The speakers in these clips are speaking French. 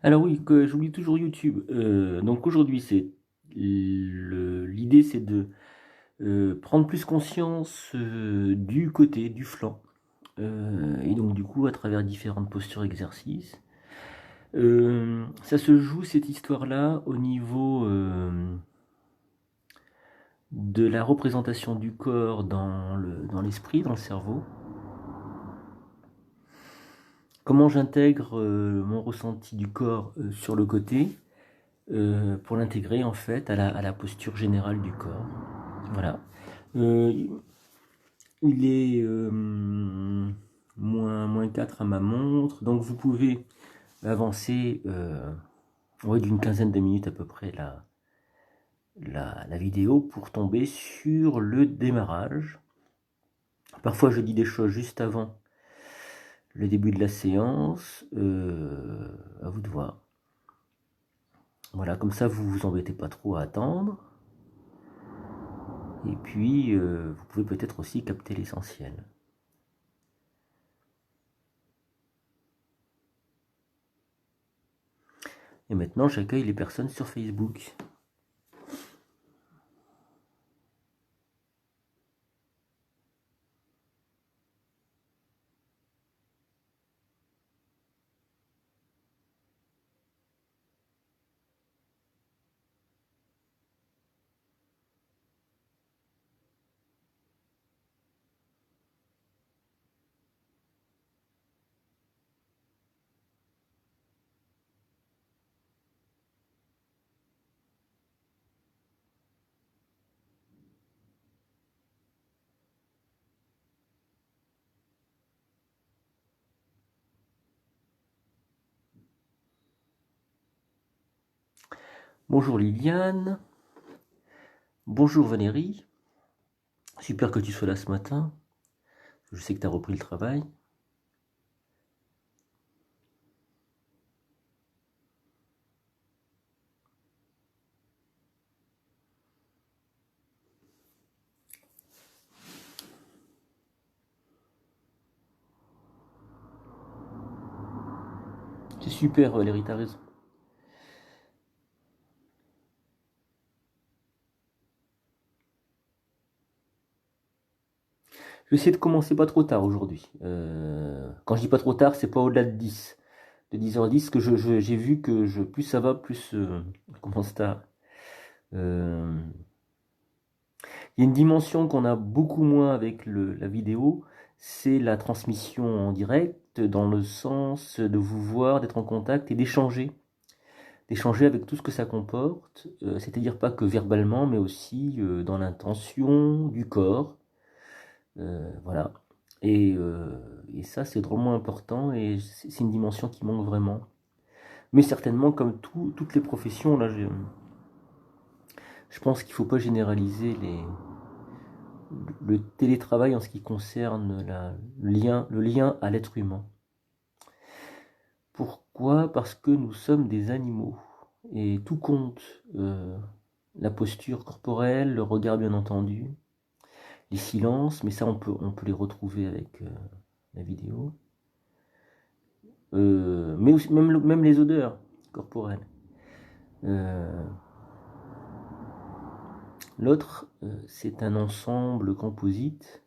Alors oui, que j'oublie toujours YouTube. Donc aujourd'hui, l'idée, c'est de prendre plus conscience du côté, du flanc. Et donc du coup, à travers différentes postures, exercices. Ça se joue cette histoire-là au niveau de la représentation du corps dans l'esprit, dans le cerveau. Comment j'intègre mon ressenti du corps sur le côté pour l'intégrer en fait à la posture générale du corps. Voilà. Euh, il est moins 4 à ma montre, donc vous pouvez avancer ouais, d'une quinzaine de minutes à peu près la vidéo pour tomber sur le démarrage. Parfois je dis des choses juste avant le début de la séance, à vous de voir. Voilà, comme ça vous vous embêtez pas trop à attendre. Et puis, vous pouvez peut-être aussi capter l'essentiel. Et maintenant, j'accueille les personnes sur Facebook. Bonjour Liliane. Bonjour Valérie. Super que tu sois là ce matin. Je sais que tu as repris le travail. C'est super Valérie, t'as raison. Je vais essayer de commencer pas trop tard aujourd'hui. Quand je dis pas trop tard, c'est pas au-delà de 10. De 10h10, que j'ai vu que plus ça va, plus je commence tard. Il y a une dimension qu'on a beaucoup moins avec la vidéo, c'est la transmission en direct, dans le sens de vous voir, d'être en contact et d'échanger. D'échanger avec tout ce que ça comporte, c'est-à-dire pas que verbalement, mais aussi dans l'intention du corps. Voilà. Et ça, c'est drôlement important et c'est une dimension qui manque vraiment. Mais certainement, comme toutes les professions, là, je pense qu'il ne faut pas généraliser le télétravail en ce qui concerne le lien à l'être humain. Pourquoi? Parce que nous sommes des animaux et tout compte. La posture corporelle, le regard bien entendu, les silences, mais ça on peut les retrouver avec la vidéo. Mais aussi, même les odeurs corporelles. L'autre, c'est un ensemble composite.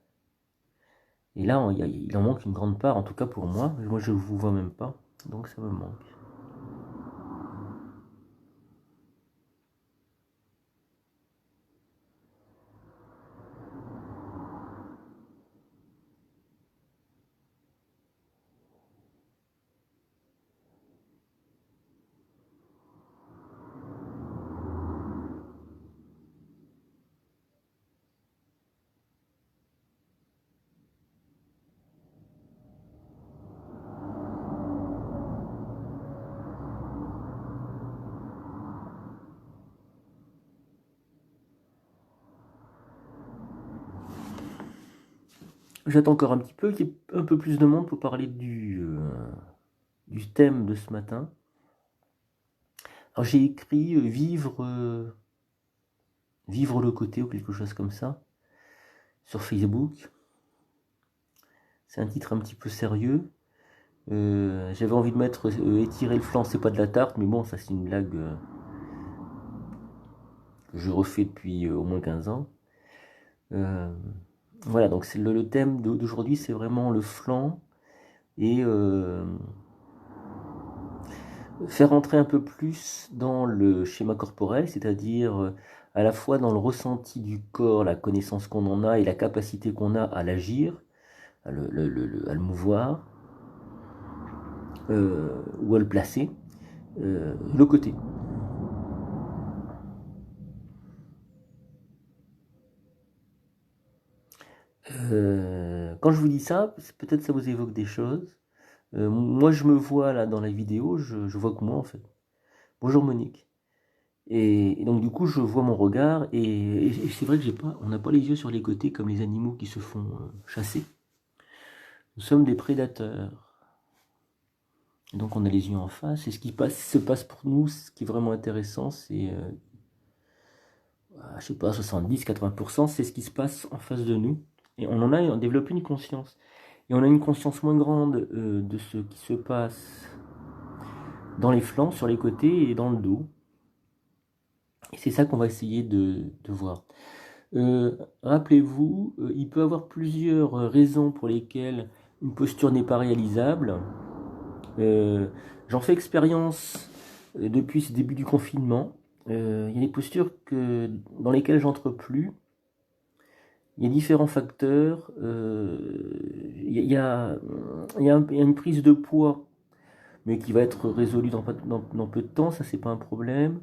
Et là, il en manque une grande part, en tout cas pour moi. Moi, je ne vous vois même pas, donc ça me manque. J'attends encore un petit peu qu'il y ait un peu plus de monde pour parler du thème de ce matin. Alors j'ai écrit vivre le côté ou quelque chose comme ça sur Facebook. C'est un titre un petit peu sérieux. J'avais envie de mettre étirer le flanc, c'est pas de la tarte, mais bon, ça c'est une blague que je refais depuis au moins 15 ans. Voilà, donc c'est le thème d'aujourd'hui, c'est vraiment le flanc et faire entrer un peu plus dans le schéma corporel, c'est-à-dire à la fois dans le ressenti du corps, la connaissance qu'on en a et la capacité qu'on a à l'agir, à le mouvoir, ou à le placer, le côté. Quand je vous dis ça, peut-être ça vous évoque des choses. Moi, je me vois là dans la vidéo, je vois que moi en fait. Bonjour Monique. Et donc du coup, je vois mon regard et c'est vrai que on n'a pas les yeux sur les côtés comme les animaux qui se font chasser. Nous sommes des prédateurs. Et donc on a les yeux en face. Et ce qui se passe pour nous, ce qui est vraiment intéressant, c'est, je sais pas, 70-80%, c'est ce qui se passe en face de nous. Et on développe une conscience. Et on a une conscience moins grande de ce qui se passe dans les flancs, sur les côtés et dans le dos. Et c'est ça qu'on va essayer de voir. Rappelez-vous, il peut y avoir plusieurs raisons pour lesquelles une posture n'est pas réalisable. J'en fais expérience depuis ce début du confinement. Il y a des postures dans lesquelles j'entre plus. Il y a différents facteurs. Il y a une prise de poids, mais qui va être résolue dans peu de temps, ça c'est pas un problème.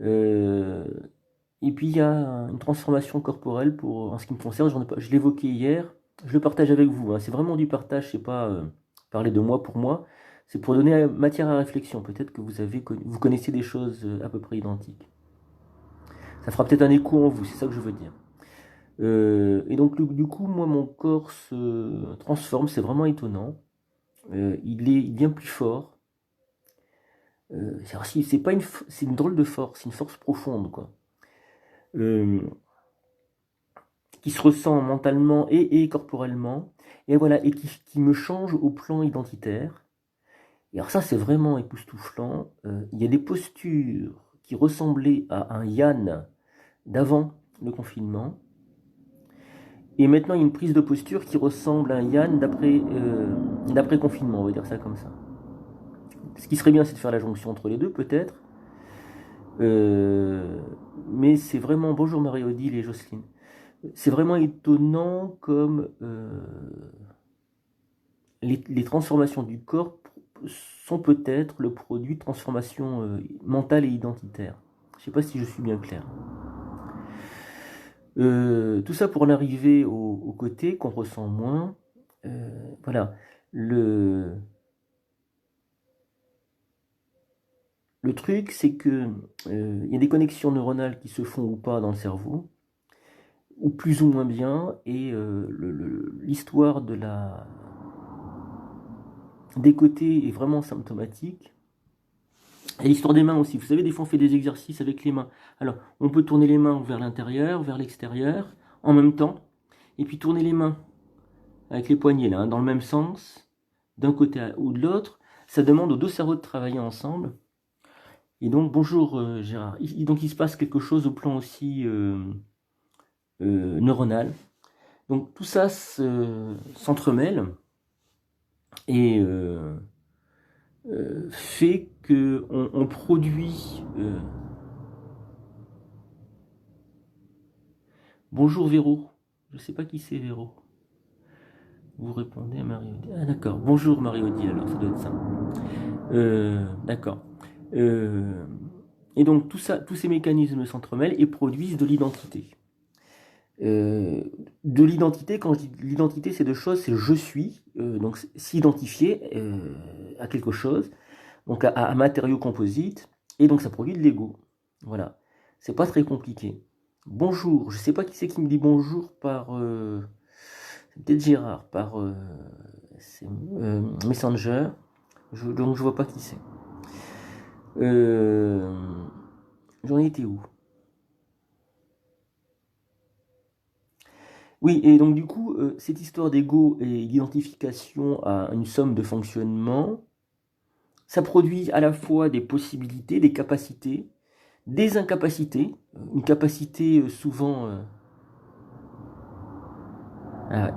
Et puis il y a une transformation corporelle en ce qui me concerne, je l'évoquais hier, je le partage avec vous, hein. C'est vraiment du partage, c'est pas parler de moi pour moi, c'est pour donner matière à réflexion. Peut-être que vous connaissez des choses à peu près identiques. Ça fera peut-être un écho en vous, c'est ça que je veux dire. Et donc du coup, moi mon corps se transforme, c'est vraiment étonnant. Il devient plus fort. C'est une drôle de force, c'est une force profonde, quoi. Qui se ressent mentalement et corporellement, et voilà, et qui me change au plan identitaire. Et alors ça, c'est vraiment époustouflant. Il y a des postures qui ressemblaient à un Yann d'avant le confinement, et maintenant il y a une prise de posture qui ressemble à un Yann d'après confinement, on va dire ça comme ça. Ce qui serait bien, c'est de faire la jonction entre les deux, peut-être. Euh, mais c'est vraiment... Bonjour Marie-Odile et Jocelyne. C'est vraiment étonnant comme les transformations du corps sont peut-être le produit de transformations mentales et identitaires. Je ne sais pas si je suis bien clair. Tout ça pour en arriver au côté qu'on ressent moins. Voilà. Le truc, c'est que y a des connexions neuronales qui se font ou pas dans le cerveau, ou plus ou moins bien, et l'histoire des côtés est vraiment symptomatique. Et l'histoire des mains aussi. Vous savez, des fois on fait des exercices avec les mains. Alors, on peut tourner les mains vers l'intérieur, vers l'extérieur, en même temps, et puis tourner les mains avec les poignets là, hein, dans le même sens, d'un côté ou de l'autre. Ça demande aux deux cerveaux de travailler ensemble. Et donc, bonjour Gérard. Donc, il se passe quelque chose au plan aussi neuronal. Donc, tout ça s'entremêle et fait qu'on produit... Bonjour Véro. Je ne sais pas qui c'est Véro. Vous répondez à Marie-Odile. Ah d'accord. Bonjour Marie-Odile, alors ça doit être ça. D'accord. Et donc tout ça, tous ces mécanismes s'entremêlent et produisent de l'identité. De l'identité, quand je dis l'identité, c'est deux choses, c'est je suis, donc s'identifier à quelque chose, donc à matériaux composites, et donc ça produit de l'ego. Voilà. C'est pas très compliqué. Bonjour, je sais pas qui c'est qui me dit bonjour par... c'est peut-être Gérard, par Messenger. Donc je vois pas qui c'est. J'en étais où? Oui, et donc du coup, cette histoire d'ego et d'identification à une somme de fonctionnement, ça produit à la fois des possibilités, des capacités, des incapacités. Une capacité souvent... ah ouais.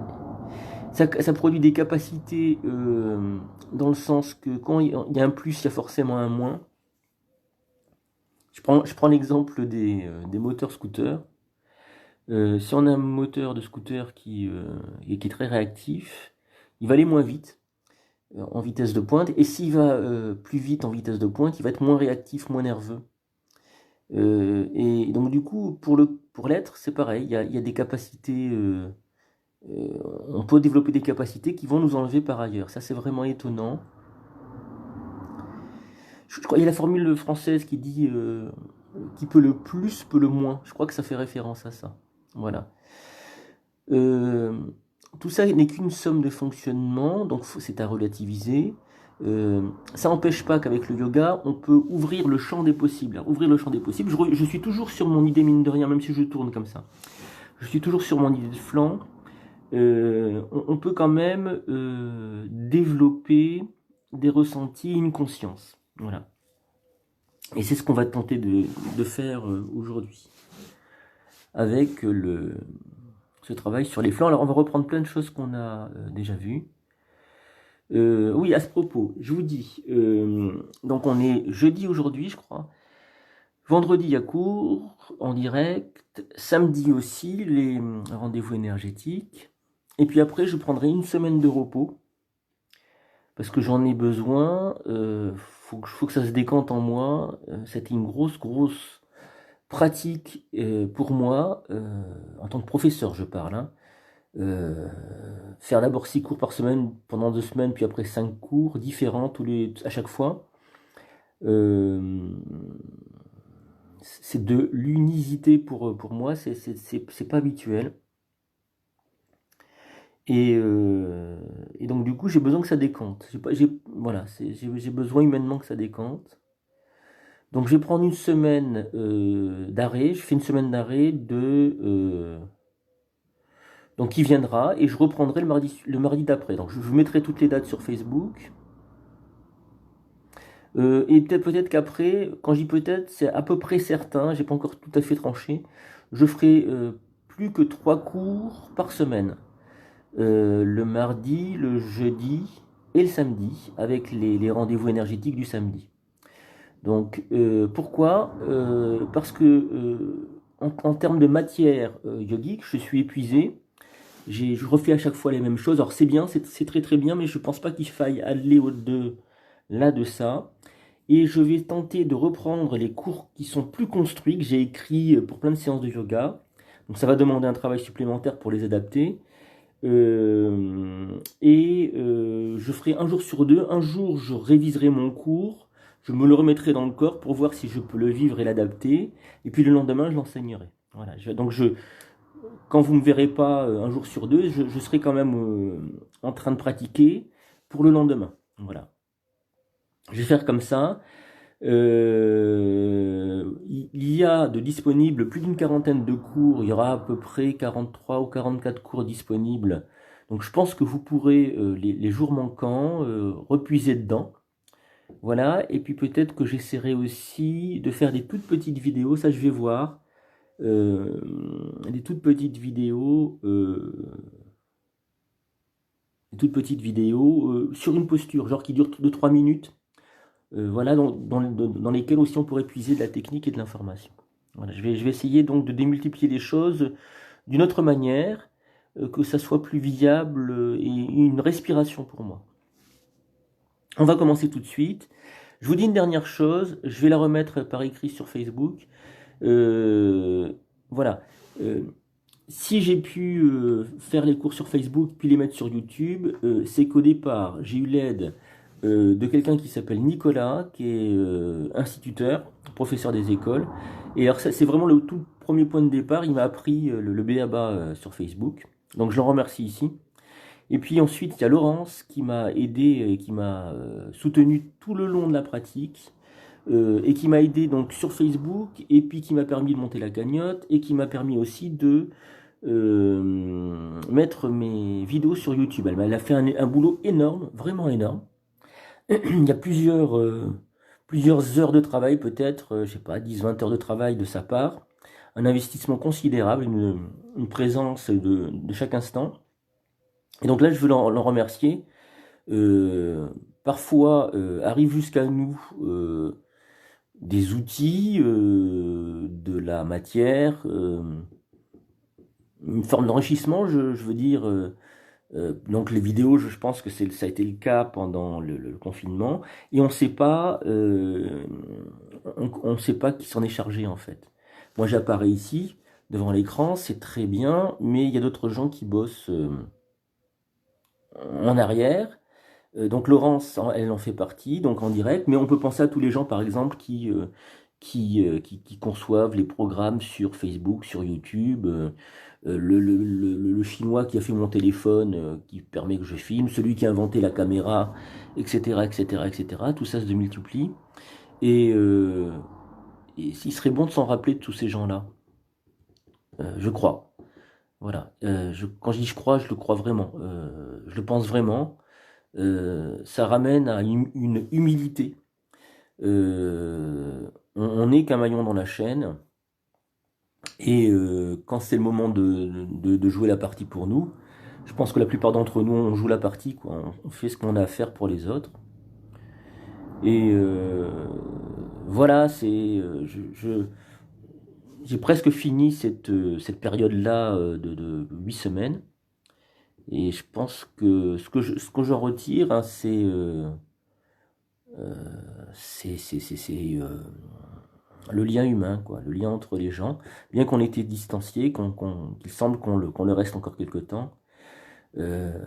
Ça produit des capacités dans le sens que quand il y a un plus, il y a forcément un moins. Je prends l'exemple des moteurs scooters. Si on a un moteur de scooter qui est très réactif, il va aller moins vite en vitesse de pointe, et s'il va plus vite en vitesse de pointe, il va être moins réactif, moins nerveux. Et donc du coup, pour l'être, c'est pareil, il y a des capacités, on peut développer des capacités qui vont nous enlever par ailleurs. Ça, c'est vraiment étonnant. Je crois qu'il y a la formule française qui dit qui peut le plus, peut le moins. Je crois que ça fait référence à ça. Voilà. Euh, Tout ça n'est qu'une somme de fonctionnement, donc c'est à relativiser. Ça n'empêche pas qu'avec le yoga, on peut ouvrir le champ des possibles. Alors, ouvrir le champ des possibles, je suis toujours sur mon idée, mine de rien, même si je tourne comme ça. Je suis toujours sur mon idée de flanc. On peut quand même développer des ressentis, une conscience. Voilà. Et c'est ce qu'on va tenter de faire aujourd'hui avec ce travail sur les flancs. Alors on va reprendre plein de choses qu'on a déjà vues. Oui, à ce propos, je vous dis, donc on est jeudi aujourd'hui, je crois. Vendredi, il y a cours en direct. Samedi aussi, les rendez-vous énergétiques. Et puis après, je prendrai une semaine de repos. Parce que j'en ai besoin. Faut que ça se décante en moi. C'était une grosse pratique pour moi, en tant que professeur, je parle. Hein. Faire d'abord 6 cours par semaine pendant 2 semaines, puis après 5 cours différents à chaque fois. C'est de l'unicité pour moi, c'est pas habituel. Et donc du coup, j'ai besoin que ça décante. Voilà, j'ai besoin humainement que ça décante. Donc je vais prendre une semaine d'arrêt. Je fais une semaine d'arrêt donc qui viendra, et je reprendrai le mardi d'après. Donc je vous mettrai toutes les dates sur Facebook. Et peut-être qu'après, quand je dis peut-être, c'est à peu près certain, j'ai pas encore tout à fait tranché, je ferai plus que 3 cours par semaine. Le mardi, le jeudi et le samedi, avec les rendez-vous énergétiques du samedi. Donc pourquoi Parce que en termes de matière yogique, je suis épuisé. Je refais à chaque fois les mêmes choses. Alors c'est bien, c'est très très bien, mais je pense pas qu'il faille aller au-delà de ça. Et je vais tenter de reprendre les cours qui sont plus construits, que j'ai écrits pour plein de séances de yoga. Donc ça va demander un travail supplémentaire pour les adapter. Je ferai un jour sur deux. Un jour, je réviserai mon cours. Je me le remettrai dans le corps pour voir si je peux le vivre et l'adapter. Et puis le lendemain, je l'enseignerai. Voilà. Quand vous ne me verrez pas un jour sur deux, je serai quand même en train de pratiquer pour le lendemain. Voilà. Je vais faire comme ça. Il y a de disponibles plus d'une quarantaine de cours. Il y aura à peu près 43 ou 44 cours disponibles. Donc je pense que vous pourrez, les jours manquants, repuiser dedans. Voilà. Et puis peut-être que j'essaierai aussi de faire des toutes petites vidéos. Ça, je vais voir. Des toutes petites vidéos. Sur une posture, genre qui dure 2-3 minutes. Voilà, dans lesquels aussi on pourrait puiser de la technique et de l'information. Voilà, je vais essayer donc de démultiplier les choses d'une autre manière, que ça soit plus viable et une respiration pour moi. On va commencer tout de suite. Je vous dis une dernière chose, je vais la remettre par écrit sur Facebook. Voilà. Si j'ai pu faire les cours sur Facebook puis les mettre sur YouTube, c'est qu'au départ, j'ai eu l'aide de quelqu'un qui s'appelle Nicolas, qui est instituteur, professeur des écoles. Et alors ça, c'est vraiment le tout premier point de départ. Il m'a appris le b.a.-ba sur Facebook. Donc je le remercie ici. Et puis ensuite, il y a Laurence qui m'a aidé et qui m'a soutenu tout le long de la pratique. Et qui m'a aidé donc sur Facebook, et puis qui m'a permis de monter la cagnotte, et qui m'a permis aussi mettre mes vidéos sur YouTube. Elle a fait un boulot énorme, vraiment énorme. Il y a plusieurs heures de travail, peut-être, je sais pas, 10-20 heures de travail de sa part, un investissement considérable, une présence de chaque instant. Et donc là, je veux l'en remercier. Parfois, arrivent jusqu'à nous des outils, de la matière, une forme d'enrichissement, je veux dire. Donc les vidéos, je pense que ça a été le cas pendant le confinement, et on ne sait pas qui s'en est chargé en fait. Moi j'apparais ici, devant l'écran, c'est très bien, mais il y a d'autres gens qui bossent en arrière. Donc Laurence, elle en fait partie, donc en direct, mais on peut penser à tous les gens par exemple qui conçoivent les programmes sur Facebook, sur YouTube, le chinois qui a fait mon téléphone, qui permet que je filme, celui qui a inventé la caméra, etc., etc., etc. Tout ça se multiplie. Et, euh, et il serait bon de s'en rappeler de tous ces gens-là. Je crois. Voilà. Quand je dis je crois, je le crois vraiment. Je le pense vraiment. Ça ramène à une humilité. On n'est qu'un maillon dans la chaîne. Et quand c'est le moment de jouer la partie pour nous, je pense que la plupart d'entre nous, on joue la partie, quoi. On fait ce qu'on a à faire pour les autres. Et voilà, j'ai presque fini cette période-là de 8 semaines. Et je pense que ce que j'en retire, hein, c'est le lien humain, quoi, le lien entre les gens. Bien qu'on ait été distanciés, qu'il semble qu'on le reste encore quelque temps, euh,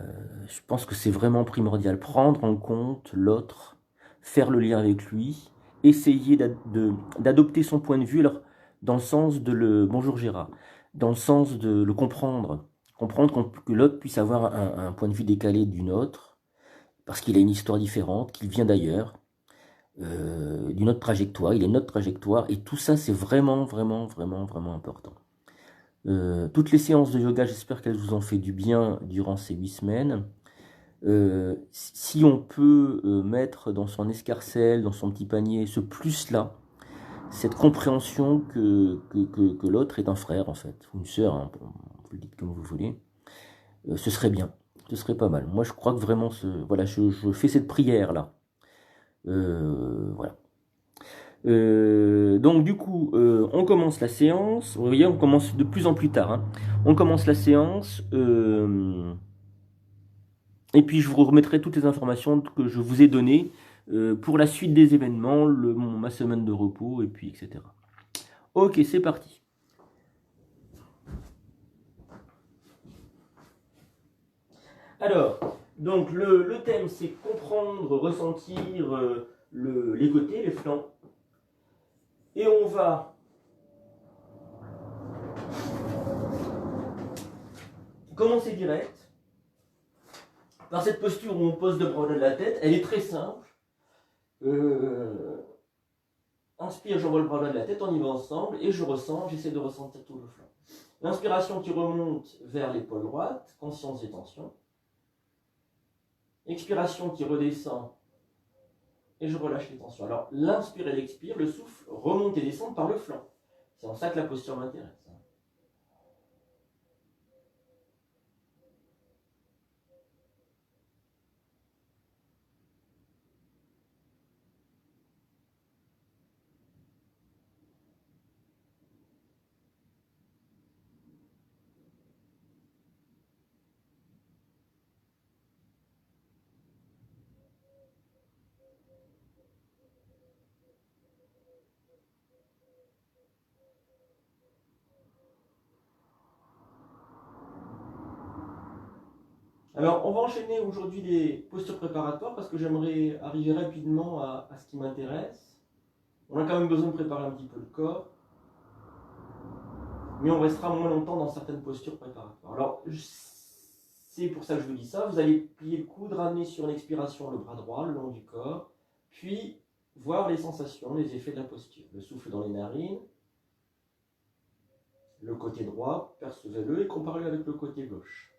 je pense que c'est vraiment primordial. Prendre en compte l'autre, faire le lien avec lui, essayer d'adopter son point de vue, alors, dans le sens de bonjour Gérard, dans le sens de le comprendre. Comprendre que l'autre puisse avoir un point de vue décalé du nôtre, parce qu'il a une histoire différente, qu'il vient d'ailleurs, d'une autre trajectoire, il a une autre trajectoire, et tout ça c'est vraiment, vraiment, vraiment, vraiment important. Toutes les séances de yoga, j'espère qu'elles vous ont fait du bien durant ces 8 semaines. Si on peut mettre dans son escarcelle, dans son petit panier, ce plus-là, cette compréhension que l'autre est un frère en fait, ou une sœur, hein, vous le dites comme vous voulez, ce serait bien, ce serait pas mal. Moi je crois que vraiment, voilà, je fais cette prière-là. Voilà. Donc du coup, on commence la séance. Vous voyez, on commence de plus en plus tard, hein. On commence la séance. Et puis je vous remettrai toutes les informations que je vous ai données pour la suite des événements, ma semaine de repos, et puis etc. Ok, c'est parti. Alors, donc le thème c'est comprendre, ressentir les côtés, les flancs. Et on va commencer direct par cette posture où on pose le bras au-delà de la tête. Elle est très simple. Inspire, j'envoie le bras au-delà de la tête, on y va ensemble, et je ressens, j'essaie de ressentir tout le flanc. L'inspiration qui remonte vers l'épaule droite, conscience et tension. Expiration qui redescend, et je relâche les tensions. Alors, l'inspire et l'expire, le souffle remonte et descend par le flanc. C'est en ça que la posture m'intéresse. Alors, on va enchaîner aujourd'hui les postures préparatoires parce que j'aimerais arriver rapidement à ce qui m'intéresse. On a quand même besoin de préparer un petit peu le corps, mais on restera moins longtemps dans certaines postures préparatoires. Alors, c'est pour ça que je vous dis ça. Vous allez plier le coude, ramener sur l'expiration le bras droit le long du corps, puis voir les sensations, les effets de la posture. Le souffle dans les narines, Le côté droit, percevez-le et comparez-le avec le côté gauche.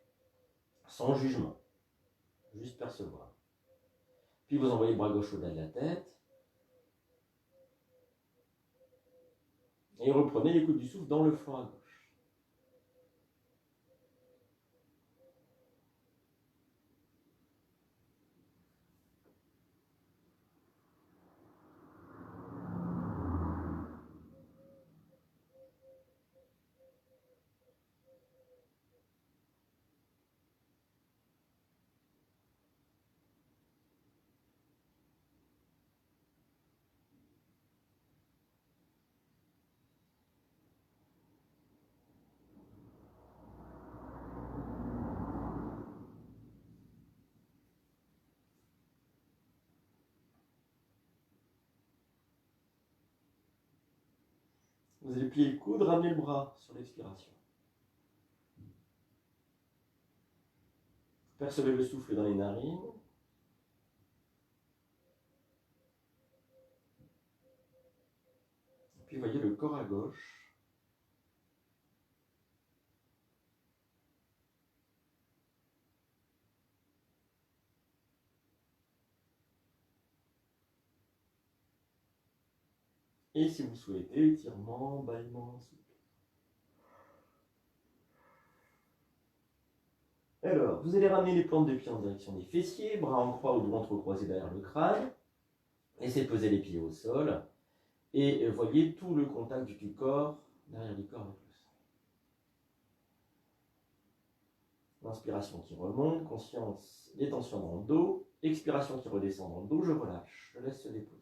Sans jugement. Juste percevoir. Puis vous envoyez le bras gauche au-delà de la tête. Et reprenez l'écoute du souffle dans le flanc à gauche. Vous allez plier le coude, ramener le bras sur l'expiration. Percevez le souffle dans les narines. Puis voyez le corps à gauche. Et si vous souhaitez, étirement, bâillement, souffle. Alors, vous allez ramener les plantes de pied en direction des fessiers, bras en croix ou ventre croisé derrière le crâne. Laissez poser les pieds au sol. Et voyez tout le contact du corps derrière le corps avec le sol. L'inspiration qui remonte, conscience des tensions dans le dos. Expiration qui redescend dans le dos, je relâche, je laisse se déposer.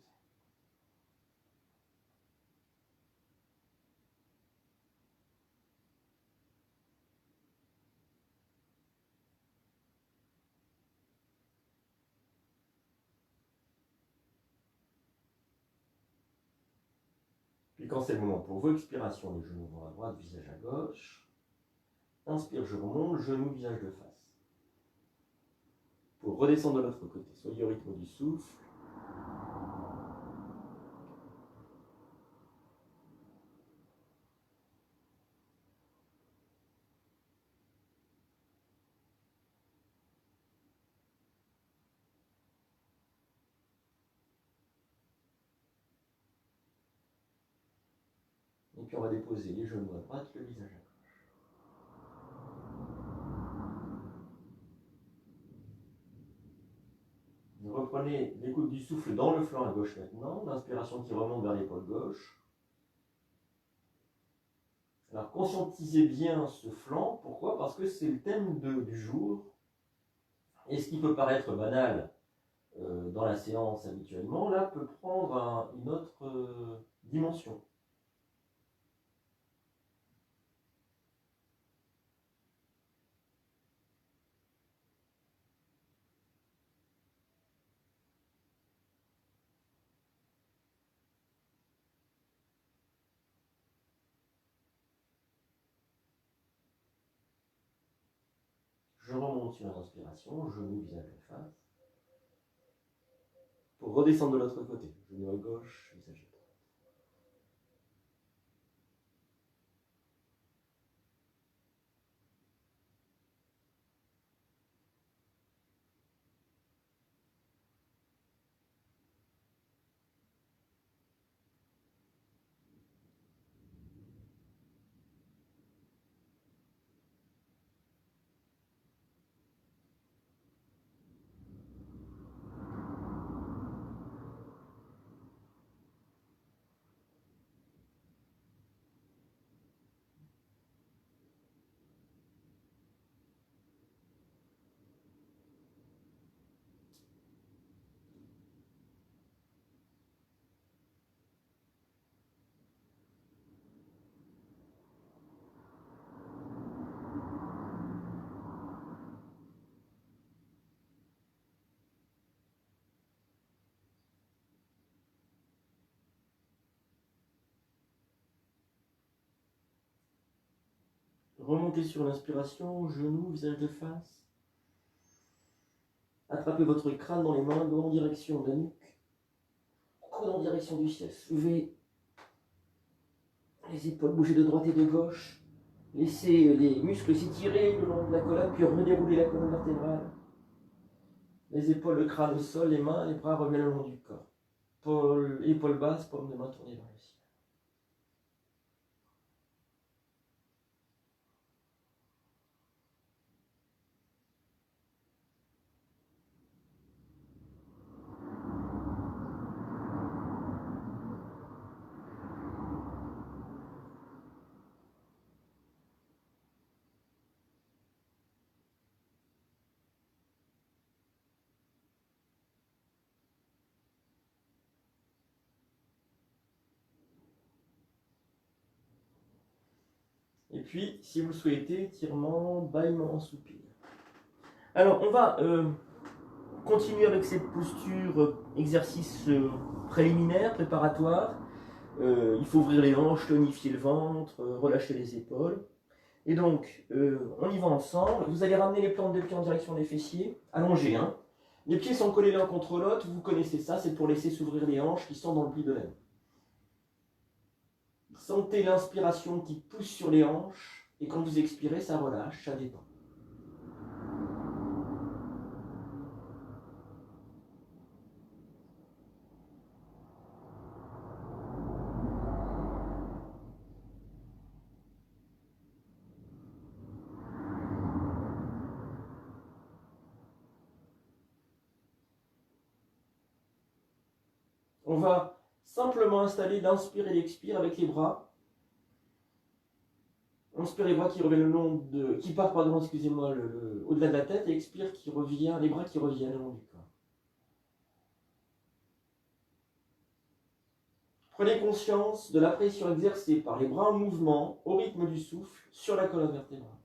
Puis quand c'est le moment pour vous, expiration, les genoux vont à droite, visage à gauche. Inspire, je remonte, genou, visage de face. Pour redescendre de l'autre côté, soyez au rythme du souffle. Et puis on va déposer les genoux à droite, le visage à gauche. Vous reprenez l'écoute du souffle dans le flanc à gauche maintenant, l'inspiration qui remonte vers l'épaule gauche. Alors conscientisez bien ce flanc, pourquoi? Parce que c'est le thème du jour. Et ce qui peut paraître banal dans la séance habituellement, là peut prendre une autre dimension. Je remonte sur l'inspiration, genou, visage de face. Pour redescendre de l'autre côté, genou à gauche, visage à droite. Remontez sur l'inspiration, genou, visage de face. Attrapez votre crâne dans les mains, dos en direction de la nuque. Coude en direction du ciel. Soulevez les épaules, bougez de droite et de gauche. Laissez les muscles s'étirer le long de la colonne, puis redérouler la colonne vertébrale. Les épaules, le crâne au sol, les mains, les bras reviennent le long du corps. Épaules basses, paume de main tournée vers le ciel. Et puis, si vous le souhaitez, étirement, bâillement, soupir. Alors, on va continuer avec cette posture, exercice préliminaire, préparatoire. Il faut ouvrir les hanches, tonifier le ventre, relâcher les épaules. Et donc, on y va ensemble. Vous allez ramener les plantes de pied en direction des fessiers, allongés. Hein. Les pieds sont collés l'un contre l'autre, vous connaissez ça, c'est pour laisser s'ouvrir les hanches qui sont dans le pli de laine. Sentez l'inspiration qui pousse sur les hanches, et quand vous expirez, ça relâche, ça détend. On va simplement installer l'inspire et l'expire avec les bras. Inspire les bras qui reviennent le long de, qui partent pardon, excusez-moi, au-delà de la tête, et expire qui revient, les bras qui reviennent le long du corps. Prenez conscience de la pression exercée par les bras en mouvement au rythme du souffle sur la colonne vertébrale.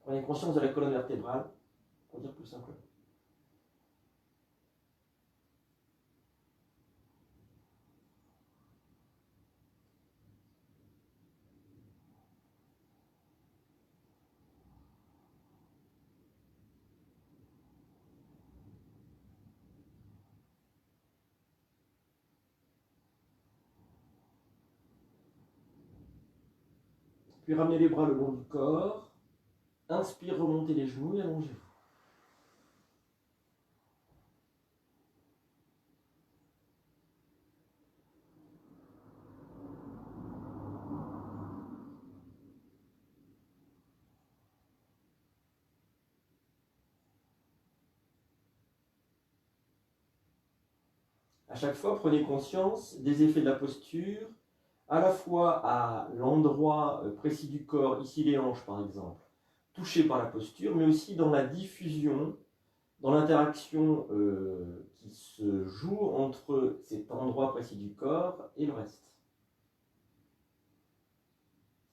Prenez conscience de la colonne vertébrale, pour dire plus simplement. Puis ramenez les bras le long du corps. Inspire, remontez les genoux et allongez-vous. À chaque fois, prenez conscience des effets de la posture, à la fois à l'endroit précis du corps, ici les hanches par exemple, touché par la posture, mais aussi dans la diffusion, dans l'interaction qui se joue entre cet endroit précis du corps et le reste.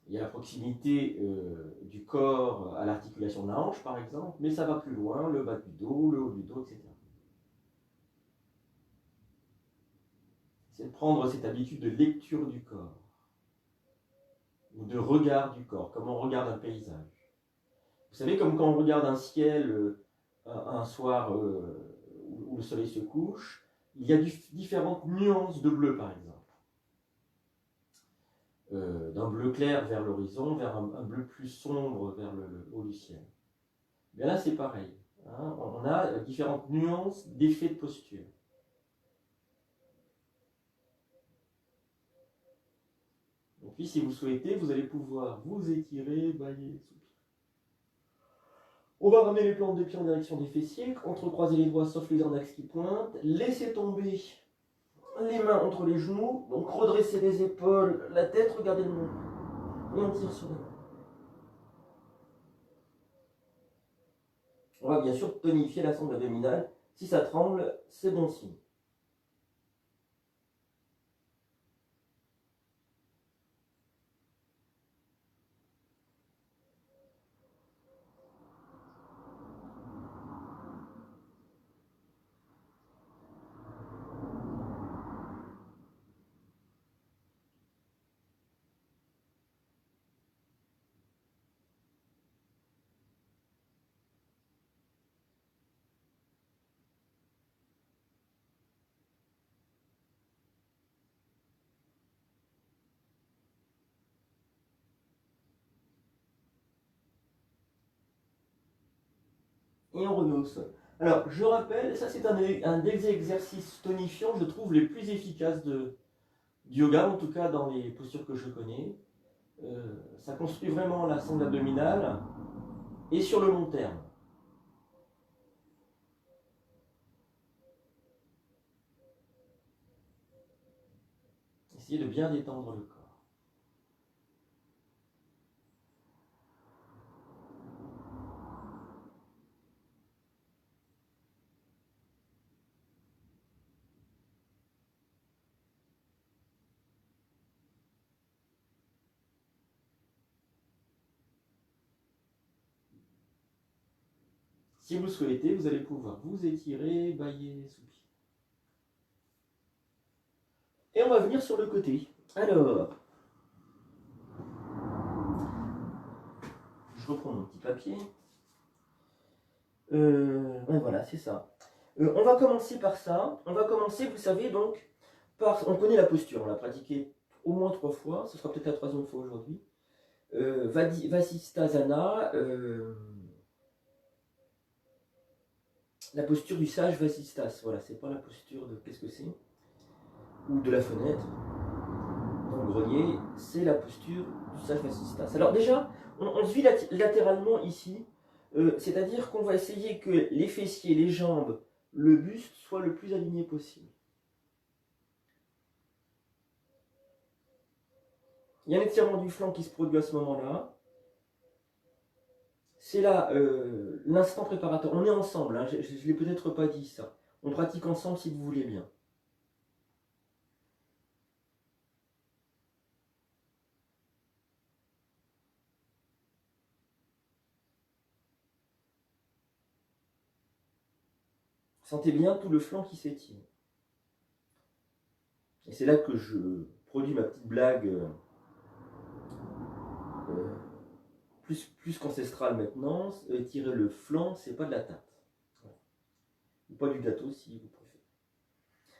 Il y a la proximité du corps à l'articulation de la hanche par exemple, mais ça va plus loin, le bas du dos, le haut du dos, etc. C'est de prendre cette habitude de lecture du corps, ou de regard du corps, comme on regarde un paysage. Vous savez, comme quand on regarde un ciel un soir où le soleil se couche, il y a différentes nuances de bleu, par exemple. D'un bleu clair vers l'horizon, vers un bleu plus sombre vers le haut du ciel. Bien là, c'est pareil. Hein, on a différentes nuances d'effets de posture. Et puis, si vous souhaitez, vous allez pouvoir vous étirer, bâiller, soupirer. On va ramener les plantes de pied en direction des fessiers, entrecroiser les doigts sauf les index qui pointent, laissez tomber les mains entre les genoux, donc redresser les épaules, la tête, regardez le monde. Et on tire sur les mains. On va bien sûr tonifier la sangle abdominale. Si ça tremble, c'est bon signe. et on revient au sol. Alors, je rappelle, ça c'est un des exercices tonifiants, je trouve, les plus efficaces du yoga, en tout cas dans les postures que je connais. Ça construit vraiment la sangle abdominale et sur le long terme. Essayez de bien détendre le corps. Si vous le souhaitez, vous allez pouvoir vous étirer, bâiller, soupir. Et on va venir sur le côté. Alors, je reprends mon petit papier. Ouais, voilà, c'est ça. On va commencer par ça. On va commencer, vous savez, donc, par... On connaît la posture, on l'a pratiquée au moins 3 fois. Ce sera peut-être la 3e fois aujourd'hui. Vasisthasana, la posture du sage Vasisthas. Voilà, c'est pas la posture de qu'est-ce que c'est, ou de la fenêtre dans le grenier, c'est la posture du sage Vasisthas. Alors déjà, on se vit latéralement ici, c'est-à-dire qu'on va essayer que les fessiers, les jambes, le buste soient le plus alignés possible. Il y a un étirement du flanc qui se produit à ce moment-là. C'est là l'instant préparatoire. On est ensemble, hein, je ne l'ai peut-être pas dit ça. On pratique ensemble si vous voulez bien. Sentez bien tout le flanc qui s'étire. Et c'est là que je produis ma petite blague plus qu'ancestrale maintenant. Étirer le flanc, c'est pas de la tarte. Ou pas du gâteau si vous préférez.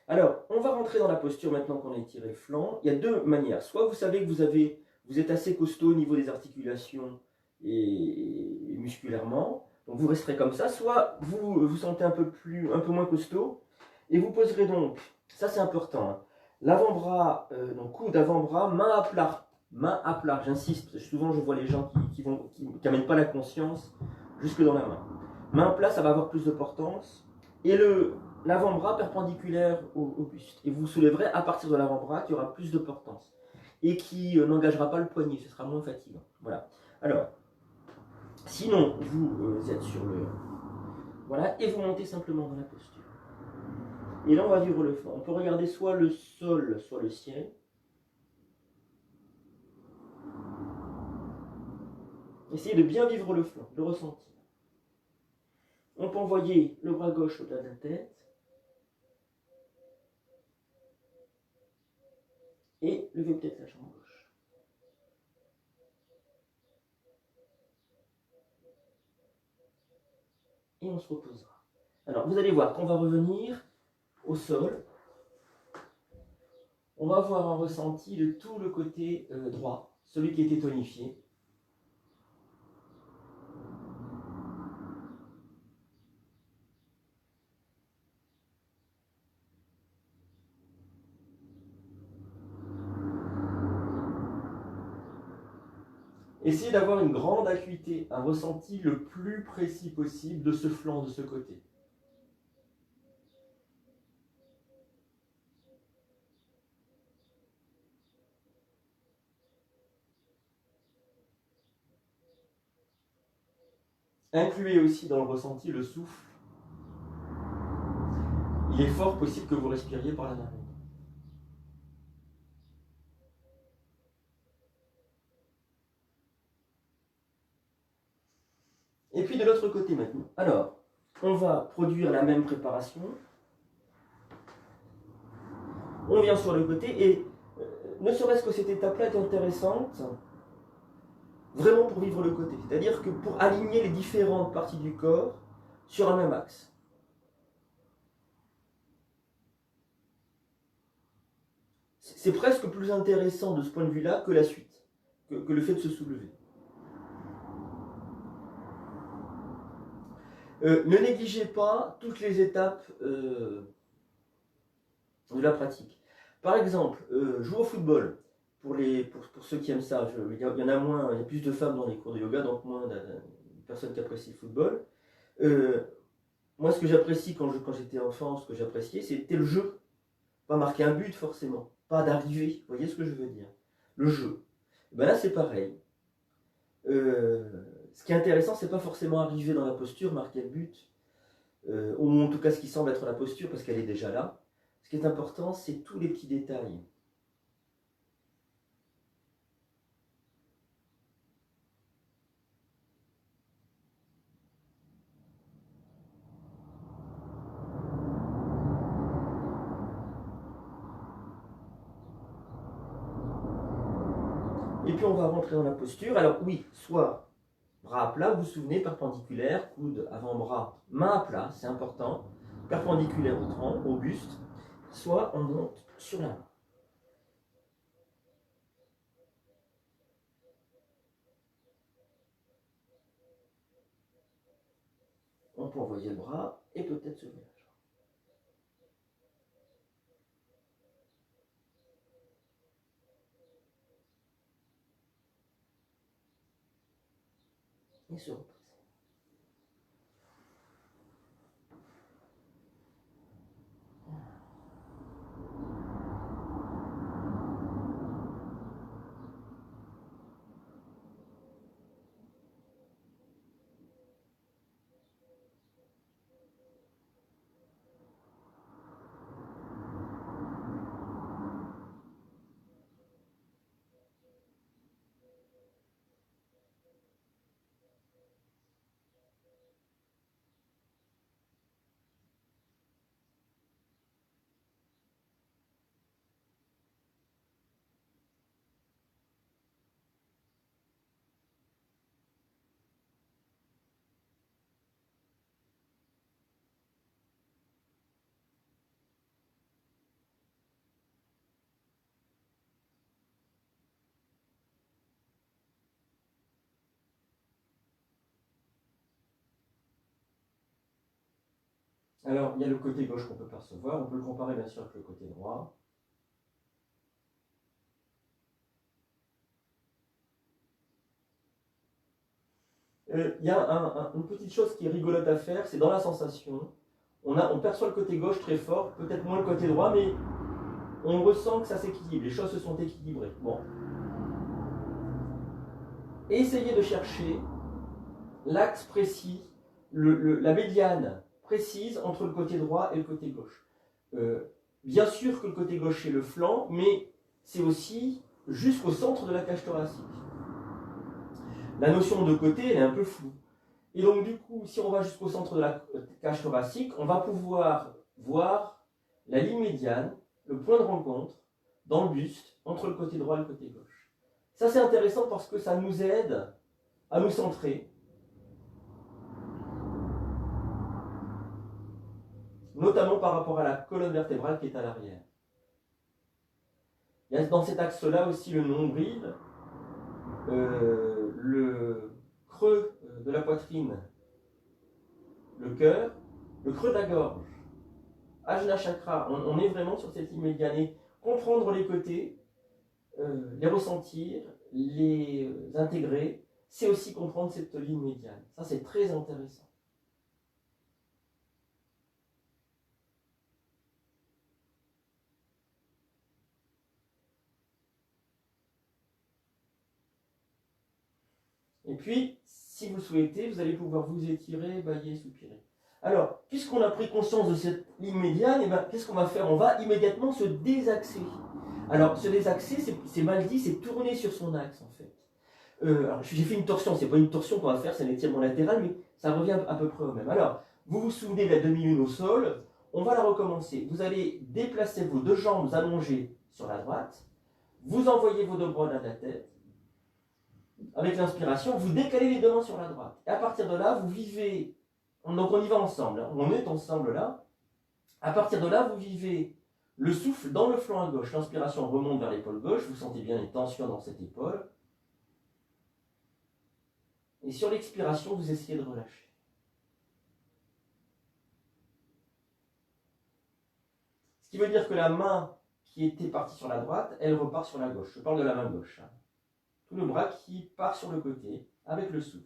Alors, on va rentrer dans la posture maintenant qu'on a étiré le flanc. Il y a 2 manières. Soit vous savez que vous êtes assez costaud au niveau des articulations et musculairement, donc vous resterez comme ça. Soit vous vous sentez un peu moins costaud et vous poserez donc, ça c'est important, hein, l'avant-bras, donc coude avant-bras, main à plat, j'insiste, souvent je vois les gens qui n'amènent pas la conscience jusque dans la main. Main à plat, ça va avoir plus de portance, et l'avant-bras perpendiculaire au buste. Et vous soulèverez à partir de l'avant-bras qui aura plus de portance, et qui n'engagera pas le poignet, ce sera moins fatigant. Voilà. Alors, sinon, vous êtes sur le... Voilà, et vous montez simplement dans la posture. Et là, on va vivre le flanc. On peut regarder soit le sol, soit le ciel. Essayez de bien vivre le flanc, de ressentir. On peut envoyer le bras gauche au-delà de la tête. Et lever peut-être la jambe gauche. Et on se reposera. Alors, vous allez voir qu'on va revenir au sol. On va avoir un ressenti de tout le côté droit, celui qui était tonifié. Essayez d'avoir une grande acuité, un ressenti le plus précis possible de ce flanc, de ce côté. Incluez aussi dans le ressenti le souffle. Il est fort possible que vous respiriez par la narine. Et puis de l'autre côté maintenant. Alors, on va produire la même préparation. On vient sur le côté et ne serait-ce que cette étape-là est intéressante, vraiment pour vivre le côté. C'est-à-dire que pour aligner les différentes parties du corps sur un même axe. C'est presque plus intéressant de ce point de vue-là que la suite, que le fait de se soulever. Ne négligez pas toutes les étapes de la pratique. Par exemple, jouer au football. Pour ceux qui aiment ça, il y en a moins, il y a plus de femmes dans les cours de yoga, donc moins de personnes qui apprécient le football. Moi, ce que j'apprécie quand j'étais enfant, ce que j'appréciais, c'était le jeu. Pas marquer un but forcément, pas d'arriver. Vous voyez ce que je veux dire? Le jeu. Ben là, c'est pareil. Ce qui est intéressant, c'est pas forcément arriver dans la posture, marquer le but, ou en tout cas ce qui semble être la posture, parce qu'elle est déjà là. Ce qui est important, c'est tous les petits détails. Et puis on va rentrer dans la posture. Alors oui, soit bras à plat, vous vous souvenez, perpendiculaire, coude, avant-bras, main à plat, c'est important, perpendiculaire au tronc, au buste, soit on monte sur la main. On peut envoyer le bras et peut-être se lever la jambe. Et se reposer. Alors, il y a le côté gauche qu'on peut percevoir, on peut le comparer bien sûr avec le côté droit. Il y a une petite chose qui est rigolote à faire, c'est dans la sensation. On perçoit le côté gauche très fort, peut-être moins le côté droit, mais on ressent que ça s'équilibre, les choses se sont équilibrées. Bon. Essayez de chercher l'axe précis, la médiane précise entre le côté droit et le côté gauche. Bien sûr que le côté gauche est le flanc, mais c'est aussi jusqu'au centre de la cage thoracique. La notion de côté, elle est un peu floue. Et donc du coup, si on va jusqu'au centre de la cage thoracique, on va pouvoir voir la ligne médiane, le point de rencontre, dans le buste, entre le côté droit et le côté gauche. Ça c'est intéressant parce que ça nous aide à nous centrer, notamment par rapport à la colonne vertébrale qui est à l'arrière. Il y a dans cet axe-là aussi le nombril, le creux de la poitrine, le cœur, le creux de la gorge. Ajna chakra, on est vraiment sur cette ligne médiane. Et comprendre les côtés, les ressentir, les intégrer, c'est aussi comprendre cette ligne médiane. Ça, c'est très intéressant. Et puis, si vous le souhaitez, vous allez pouvoir vous étirer, bailler, soupirer. Alors, puisqu'on a pris conscience de cette ligne médiane, qu'est-ce qu'on va faire? On va immédiatement se désaxer. Alors, se désaxer, c'est mal dit, c'est tourner sur son axe, en fait. Alors, j'ai fait une torsion, c'est pas une torsion qu'on va faire, c'est un étirement latéral, mais ça revient à peu près au même. Alors, vous vous souvenez de la demi-lune au sol, on va la recommencer. Vous allez déplacer vos deux jambes allongées sur la droite, vous envoyez vos deux bras de la tête, avec l'inspiration, vous décalez les deux mains sur la droite. Et à partir de là, vous vivez, donc on y va ensemble, on est ensemble là. À partir de là, vous vivez le souffle dans le flanc à gauche. L'inspiration remonte vers l'épaule gauche, vous sentez bien les tensions dans cette épaule. Et sur l'expiration, vous essayez de relâcher. qui veut dire que la main qui était partie sur la droite, elle repart sur la gauche. Je parle de la main gauche. Hein. Tout le bras qui part sur le côté avec le souffle.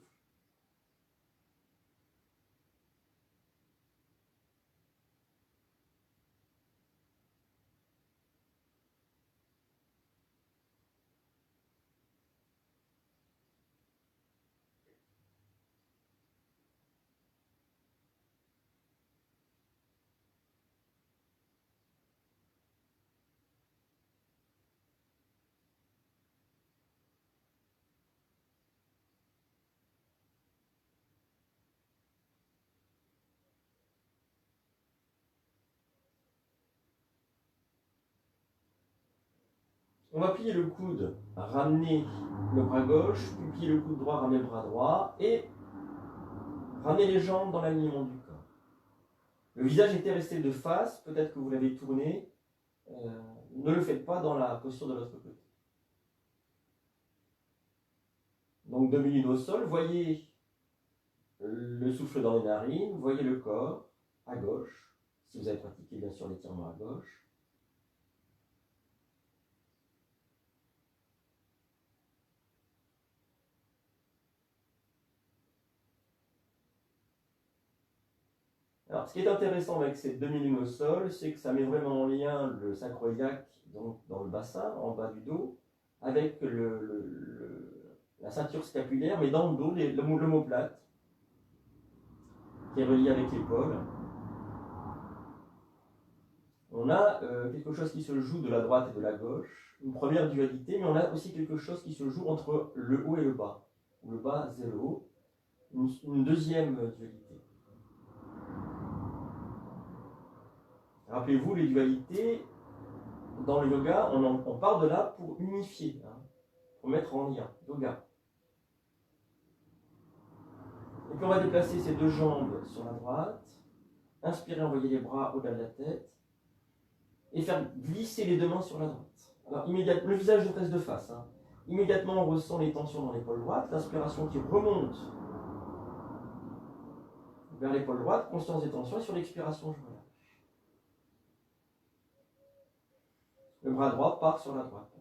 On va plier le coude, ramener le bras gauche, puis plier le coude droit, ramener le bras droit, et ramener les jambes dans l'alignement du corps. Le visage était resté de face, peut-être que vous l'avez tourné, ne le faites pas dans la posture de l'autre côté. Donc 2 minutes au sol, voyez le souffle dans les narines, voyez le corps à gauche, si vous avez pratiqué bien sûr l'étirement à gauche. Alors, ce qui est intéressant avec ces 2 minutes au sol, c'est que ça met vraiment en lien le sacro-iliaque, donc dans le bassin, en bas du dos, avec la ceinture scapulaire, mais dans le dos, l'omoplate, qui est relié avec l'épaule. On a quelque chose qui se joue de la droite et de la gauche, une première dualité, mais on a aussi quelque chose qui se joue entre le haut et le bas, ou le bas et le haut, une deuxième dualité. Rappelez-vous, les dualités, dans le yoga, on part de là pour unifier, hein, pour mettre en lien, yoga. Et puis on va déplacer ces deux jambes sur la droite, inspirer, envoyer les bras au-delà de la tête, et faire glisser les deux mains sur la droite. Alors immédiatement, le visage reste de face. Hein. Immédiatement, on ressent les tensions dans l'épaule droite, l'inspiration qui remonte vers l'épaule droite, conscience des tensions, et sur l'expiration, je relâche. Le bras droit part sur la droite.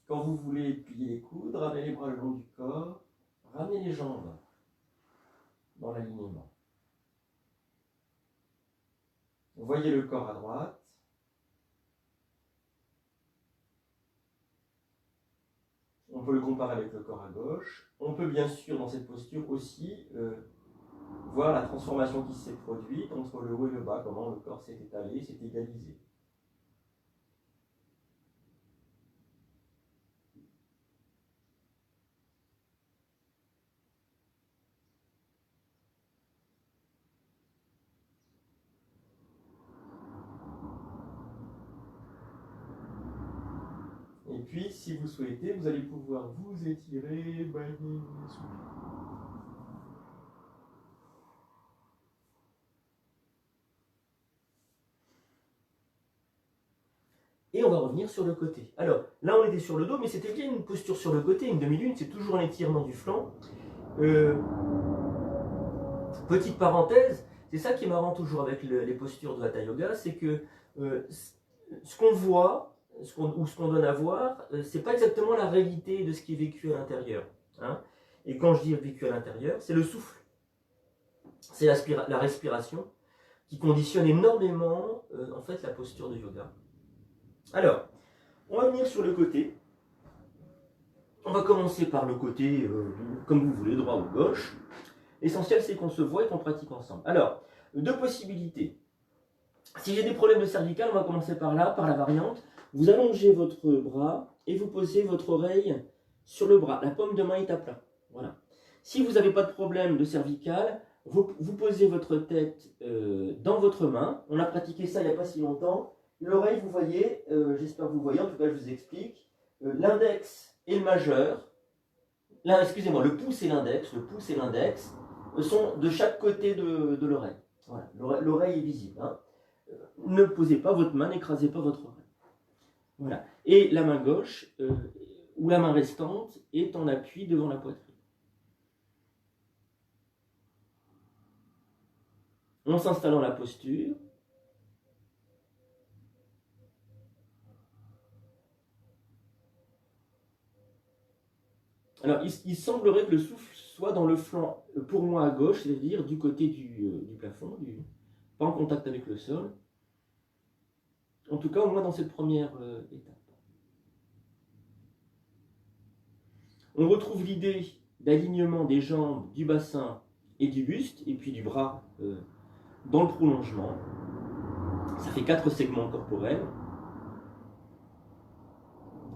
Quand vous voulez plier les coudes, ramenez les bras le long du corps, ramenez les jambes dans l'alignement. Voyez le corps à droite. On peut le comparer avec le corps à gauche. On peut bien sûr, dans cette posture aussi, voir la transformation qui s'est produite entre le haut et le bas, comment le corps s'est étalé, s'est égalisé. Et puis, si vous souhaitez, vous allez pouvoir vous étirer, bailler, souffler. Et on va revenir sur le côté. Alors, là on était sur le dos, mais c'était bien une posture sur le côté, une demi-lune, c'est toujours un étirement du flanc. Petite parenthèse, c'est ça qui est marrant toujours avec les postures de Hatha Yoga, c'est que ce qu'on voit, ou ce qu'on donne à voir, c'est pas exactement la réalité de ce qui est vécu à l'intérieur. Hein. Et quand je dis vécu à l'intérieur, c'est le souffle, c'est la respiration qui conditionne énormément en fait la posture de yoga. Alors, on va venir sur le côté. On va commencer par le côté, comme vous voulez, droit ou gauche. L'essentiel, c'est qu'on se voit et qu'on pratique ensemble. Alors, deux possibilités. Si j'ai des problèmes de cervical, on va commencer par là, par la variante. Vous allongez votre bras et vous posez votre oreille sur le bras. La paume de main est à plat. Voilà. Si vous n'avez pas de problème de cervical, vous posez votre tête dans votre main. On a pratiqué ça il n'y a pas si longtemps. L'oreille, vous voyez, j'espère que vous voyez, en tout cas je vous explique. L'index et le majeur, excusez-moi, le pouce et l'index sont de chaque côté de l'oreille. Voilà. L'oreille est visible. Hein. Ne posez pas votre main, n'écrasez pas votre oreille. Voilà. Et la main gauche, ou la main restante, est en appui devant la poitrine. On s'installe dans la posture. Alors, il semblerait que le souffle soit dans le flanc, pour moi à gauche, c'est-à-dire du côté du plafond, pas en contact avec le sol. En tout cas, au moins dans cette première étape. On retrouve l'idée d'alignement des jambes, du bassin et du buste, et puis du bras dans le prolongement. Ça fait 4 segments corporels.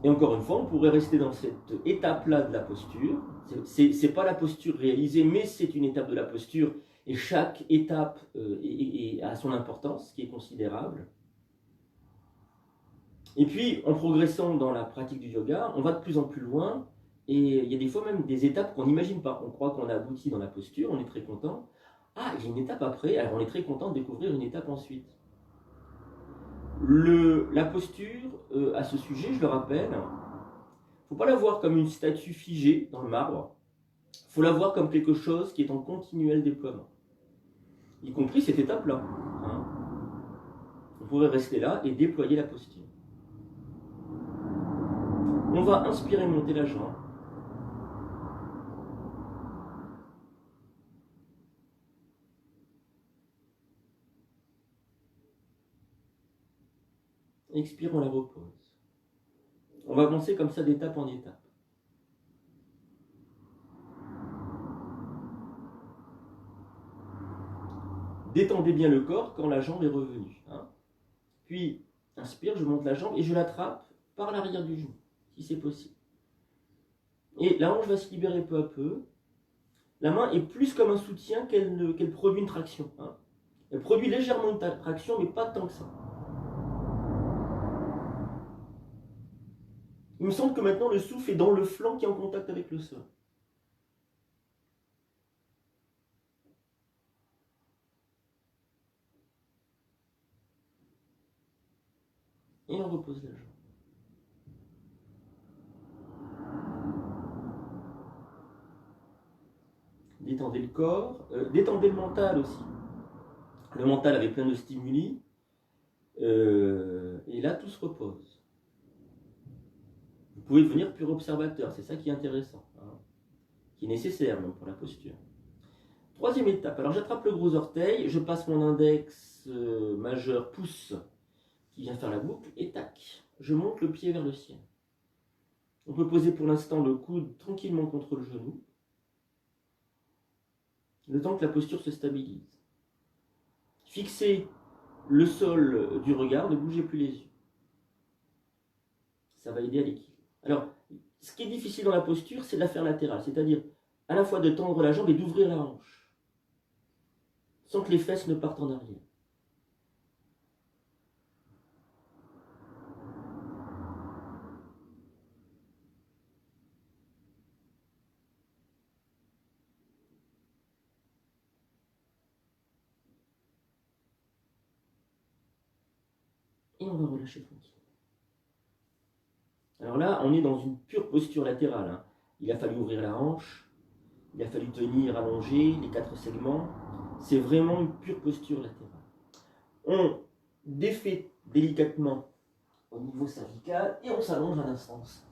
Et encore une fois, on pourrait rester dans cette étape-là de la posture. C'est pas la posture réalisée, mais c'est une étape de la posture. Et chaque étape a son importance, qui est considérable. Et puis, en progressant dans la pratique du yoga, on va de plus en plus loin. Et il y a des fois même des étapes qu'on n'imagine pas. On croit qu'on a abouti dans la posture, on est très content. Ah, il y a une étape après, alors on est très content de découvrir une étape ensuite. La posture, à ce sujet, je le rappelle, il ne faut pas la voir comme une statue figée dans le marbre. Il faut la voir comme quelque chose qui est en continuel déploiement. Y compris cette étape-là. Hein. On pourrait rester là et déployer la posture. On va inspirer, monter la jambe. Expire, on la repose. On va avancer comme ça d'étape en étape. Détendez bien le corps quand la jambe est revenue. Hein. Puis, inspire, je monte la jambe et je l'attrape par l'arrière du genou, si c'est possible. Et la hanche va se libérer peu à peu. La main est plus comme un soutien qu'elle produit une traction. Hein. Elle produit légèrement une traction, mais pas tant que ça. Il me semble que maintenant le souffle est dans le flanc qui est en contact avec le sol. Et on repose la jambe. Détendez le corps, détendez le mental aussi. Le mental avait plein de stimuli, et là tout se repose. Vous pouvez devenir pur observateur, c'est ça qui est intéressant, hein, qui est nécessaire même pour la posture. Troisième étape, alors j'attrape le gros orteil, je passe mon index majeur pouce qui vient faire la boucle, et tac, je monte le pied vers le ciel. On peut poser pour l'instant le coude tranquillement contre le genou, le temps que la posture se stabilise. Fixez le sol du regard, ne bougez plus les yeux. Ça va aider à l'équilibre. Alors, ce qui est difficile dans la posture, c'est de la faire latérale, c'est-à-dire à la fois de tendre la jambe et d'ouvrir la hanche, sans que les fesses ne partent en arrière. Et on va relâcher tranquille. Alors là, on est dans une pure posture latérale. Hein. Il a fallu ouvrir la hanche, il a fallu tenir allongé les 4 segments. C'est vraiment une pure posture latérale. On défait délicatement au niveau cervical et on s'allonge à l'instance.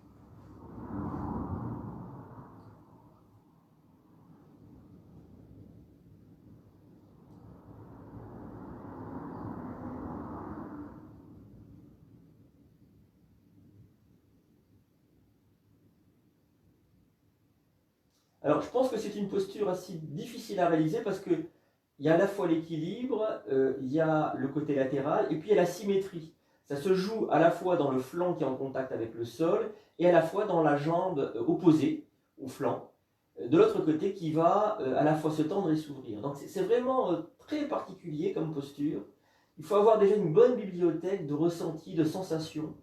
Alors, je pense que c'est une posture assez difficile à réaliser parce que il y a à la fois l'équilibre, il y a le côté latéral et puis il y a la symétrie. Ça se joue à la fois dans le flanc qui est en contact avec le sol et à la fois dans la jambe opposée au flanc, de l'autre côté qui va à la fois se tendre et s'ouvrir. Donc c'est vraiment très particulier comme posture. Il faut avoir déjà une bonne bibliothèque de ressentis, de sensations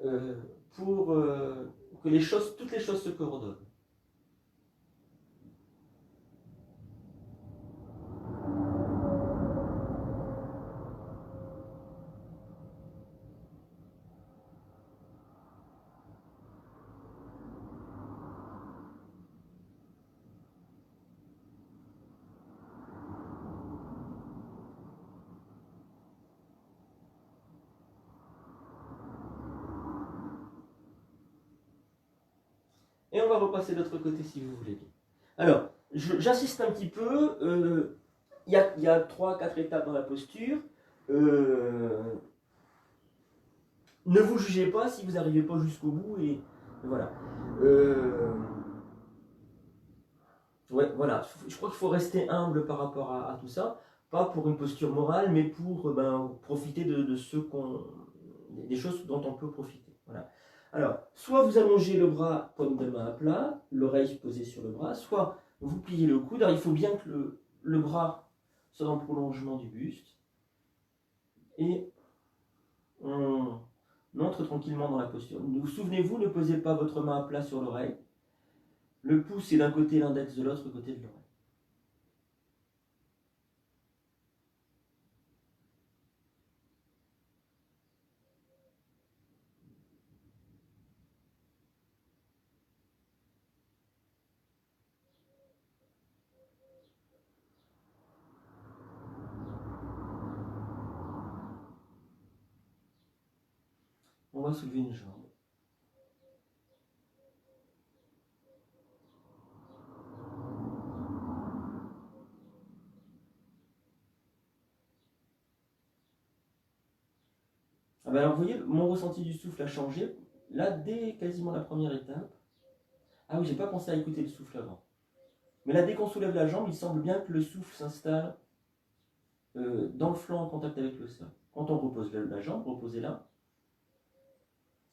euh, pour que toutes les choses se coordonnent. Et on va repasser de l'autre côté si vous voulez bien. Alors, j'insiste un petit peu. Il y a 3-4 étapes dans la posture. Ne vous jugez pas si vous n'arrivez pas jusqu'au bout. Et voilà. Ouais, voilà. Je crois qu'il faut rester humble par rapport à tout ça. Pas pour une posture morale, mais pour profiter de des choses dont on peut profiter. Voilà. Alors, soit vous allongez le bras, paume de main à plat, l'oreille posée sur le bras, soit vous pliez le coude. Alors, il faut bien que le bras soit dans le prolongement du buste. Et on entre tranquillement dans la posture. Souvenez-vous, ne posez pas votre main à plat sur l'oreille. Le pouce est d'un côté, l'index de l'autre côté de l'oreille. On va soulever une jambe. Ah ben alors, vous voyez, mon ressenti du souffle a changé. Là, dès quasiment la première étape. Ah oui, j'ai pas pensé à écouter le souffle avant. Mais là, dès qu'on soulève la jambe, il semble bien que le souffle s'installe dans le flanc en contact avec le sol. Quand on repose la jambe, reposez-la.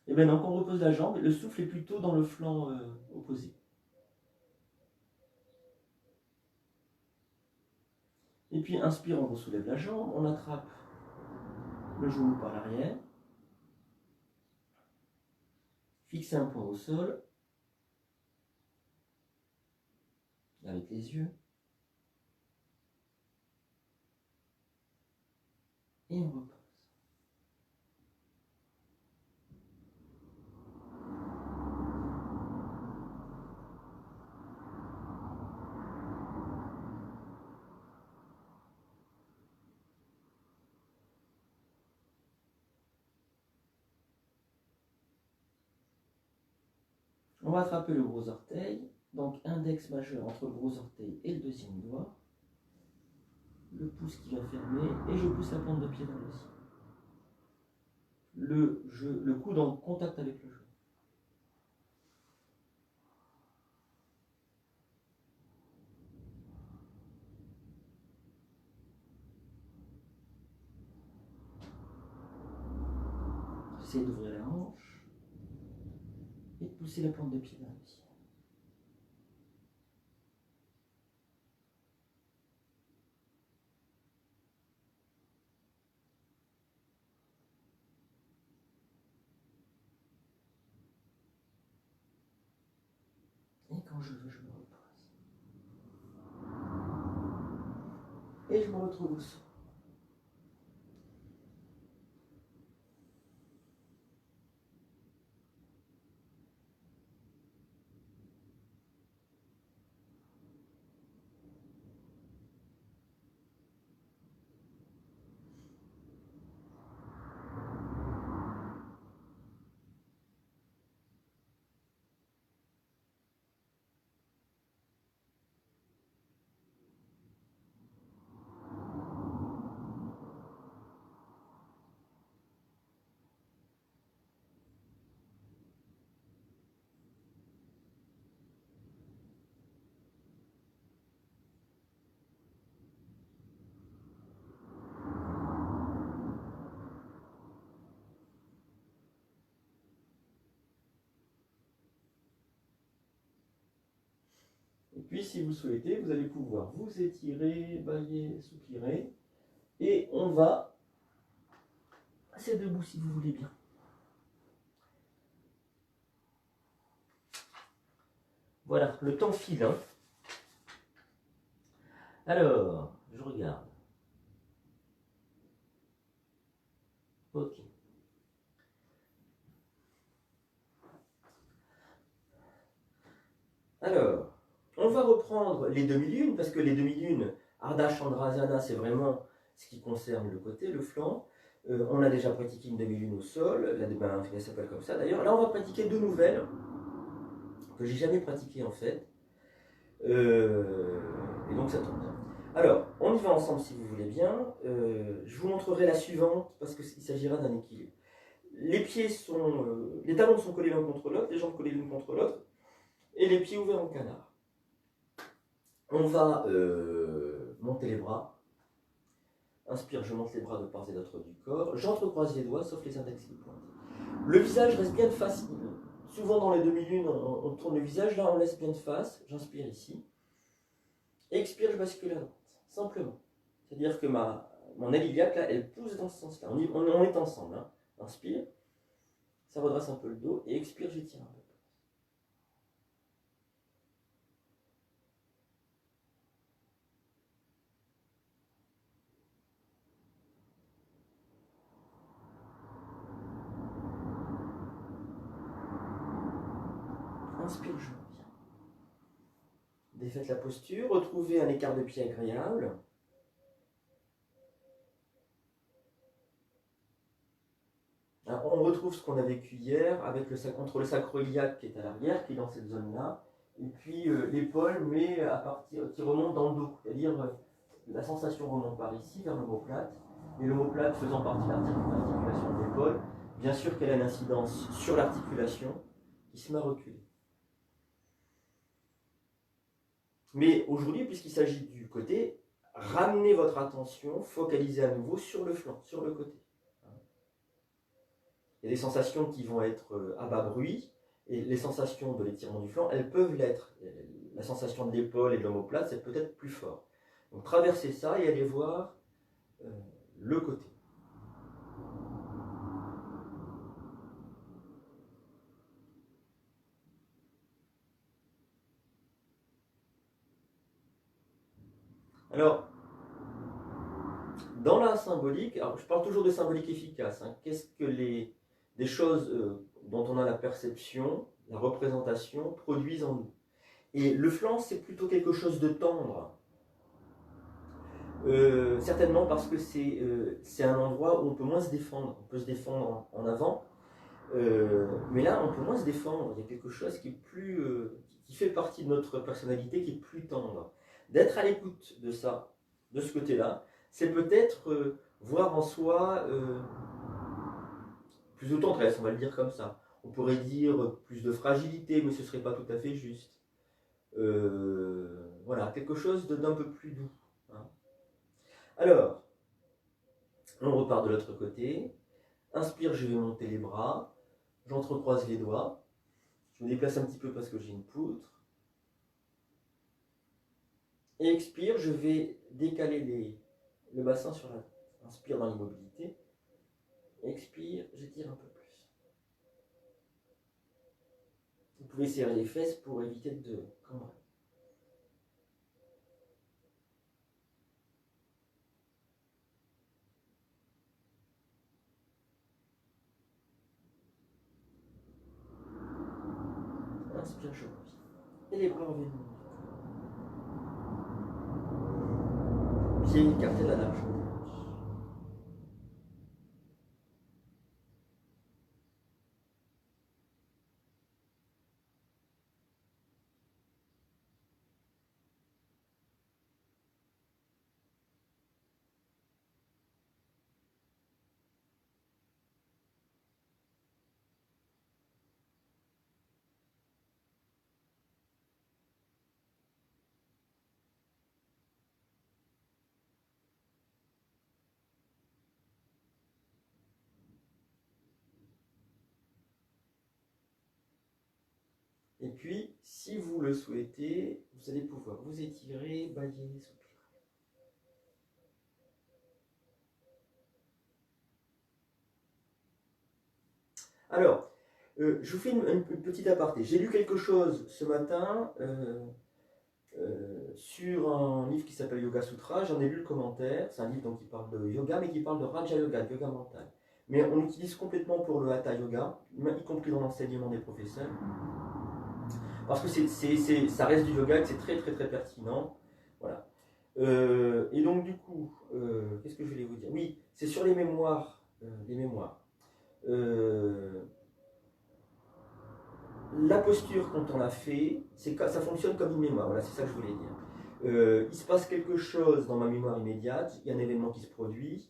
Et bien non, quand on repose la jambe, le souffle est plutôt dans le flanc opposé. Et puis, inspire, on soulève la jambe, on attrape le genou par l'arrière. Fixez un point au sol. Avec les yeux. Et on repose. On va attraper le gros orteil, donc index majeur entre le gros orteil et le deuxième doigt. Le pouce qui va fermer et je pousse la pointe de pied vers le ciel. Le coude en contact avec le genou. J'essaie d'ouvrir la hanche et de pousser la pointe de pied vers le ciel. Et quand je veux, je me repose. Et je me retrouve au sol. puis, si vous le souhaitez, vous allez pouvoir vous étirer, bailler, soupirer. Et on va passer debout si vous voulez bien. Voilà, le temps file. Hein. Alors, je regarde. Ok. Alors, on va reprendre les demi-lunes, parce que les demi-lunes, Ardha Chandrasana, c'est vraiment ce qui concerne le côté, le flanc. On a déjà pratiqué une demi-lune au sol, elle s'appelle comme ça d'ailleurs. Là, on va pratiquer deux nouvelles, que j'ai jamais pratiquées en fait. Et donc ça tombe bien. Alors, on y va ensemble si vous voulez bien. Je vous montrerai la suivante, parce qu'il s'agira d'un équilibre. Les pieds sont, les talons sont collés l'un contre l'autre, les jambes collées l'une contre l'autre, et les pieds ouverts en canard. On va monter les bras. Inspire, je monte les bras de part et d'autre du corps. J'entrecroise les doigts, sauf les index et les pointes. Le visage reste bien de face. Souvent dans les demi-lunes, on tourne le visage. Là, on laisse bien de face. J'inspire ici. Expire, je bascule à droite. Simplement. C'est-à-dire que mon aile iliaque, là, elle pousse dans ce sens-là. On est ensemble. Hein. Inspire. Ça redresse un peu le dos. Et expire, j'étire un peu. Inspire, je reviens. Défaites la posture. Retrouvez un écart de pied agréable. Alors, on retrouve ce qu'on a vécu hier avec entre le sacro-iliaque qui est à l'arrière, qui est dans cette zone-là, et puis l'épaule, mais à partir, qui remonte dans le dos. C'est-à-dire la sensation remonte par ici, vers l'omoplate, et l'omoplate faisant partie de l'articulation de l'épaule, bien sûr qu'elle a une incidence sur l'articulation qui se met à reculer. Mais aujourd'hui, puisqu'il s'agit du côté, ramenez votre attention, focalisez à nouveau sur le flanc, sur le côté. Il y a des sensations qui vont être à bas bruit, et les sensations de l'étirement du flanc, elles peuvent l'être. La sensation de l'épaule et de l'omoplate, c'est peut-être plus fort. Donc traversez ça et allez voir le côté. Alors, dans la symbolique, alors je parle toujours de symbolique efficace. Hein, qu'est-ce que des choses dont on a la perception, la représentation, produisent en nous? Et le flanc, c'est plutôt quelque chose de tendre. Certainement parce que c'est un endroit où on peut moins se défendre. On peut se défendre en avant, mais là, on peut moins se défendre. Il y a quelque chose qui est plus, qui fait partie de notre personnalité, qui est plus tendre. D'être à l'écoute de ça, de ce côté-là, c'est peut-être voir en soi plus de tendresse, on va le dire comme ça. On pourrait dire plus de fragilité, mais ce ne serait pas tout à fait juste. Voilà, quelque chose d'un peu plus doux. Hein. Alors, on repart de l'autre côté. Inspire, je vais monter les bras. J'entrecroise les doigts. Je me déplace un petit peu parce que j'ai une poutre. Et expire, je vais décaler le bassin sur la tête. Inspire dans l'immobilité. Expire, j'étire un peu plus. Vous pouvez serrer les fesses pour éviter de cambrer. Inspire, je reviens. Et les bras reviennent. Pieds écartés de la largeur. Et puis, si vous le souhaitez, vous allez pouvoir vous étirer, bailler, soupirer. Alors, je vous fais une petite aparté. J'ai lu quelque chose ce matin sur un livre qui s'appelle Yoga Sutra. J'en ai lu le commentaire. C'est un livre donc, qui parle de yoga, mais qui parle de Raja Yoga, de yoga mental. Mais on l'utilise complètement pour le Hatha Yoga, y compris dans l'enseignement des professeurs. Parce que ça reste du yoga et que c'est très très très pertinent. Voilà. Et donc du coup, qu'est-ce que je voulais vous dire? Oui, c'est sur les mémoires. La posture, quand on l'a fait, ça fonctionne comme une mémoire. Voilà, c'est ça que je voulais dire. Il se passe quelque chose dans ma mémoire immédiate, il y a un événement qui se produit,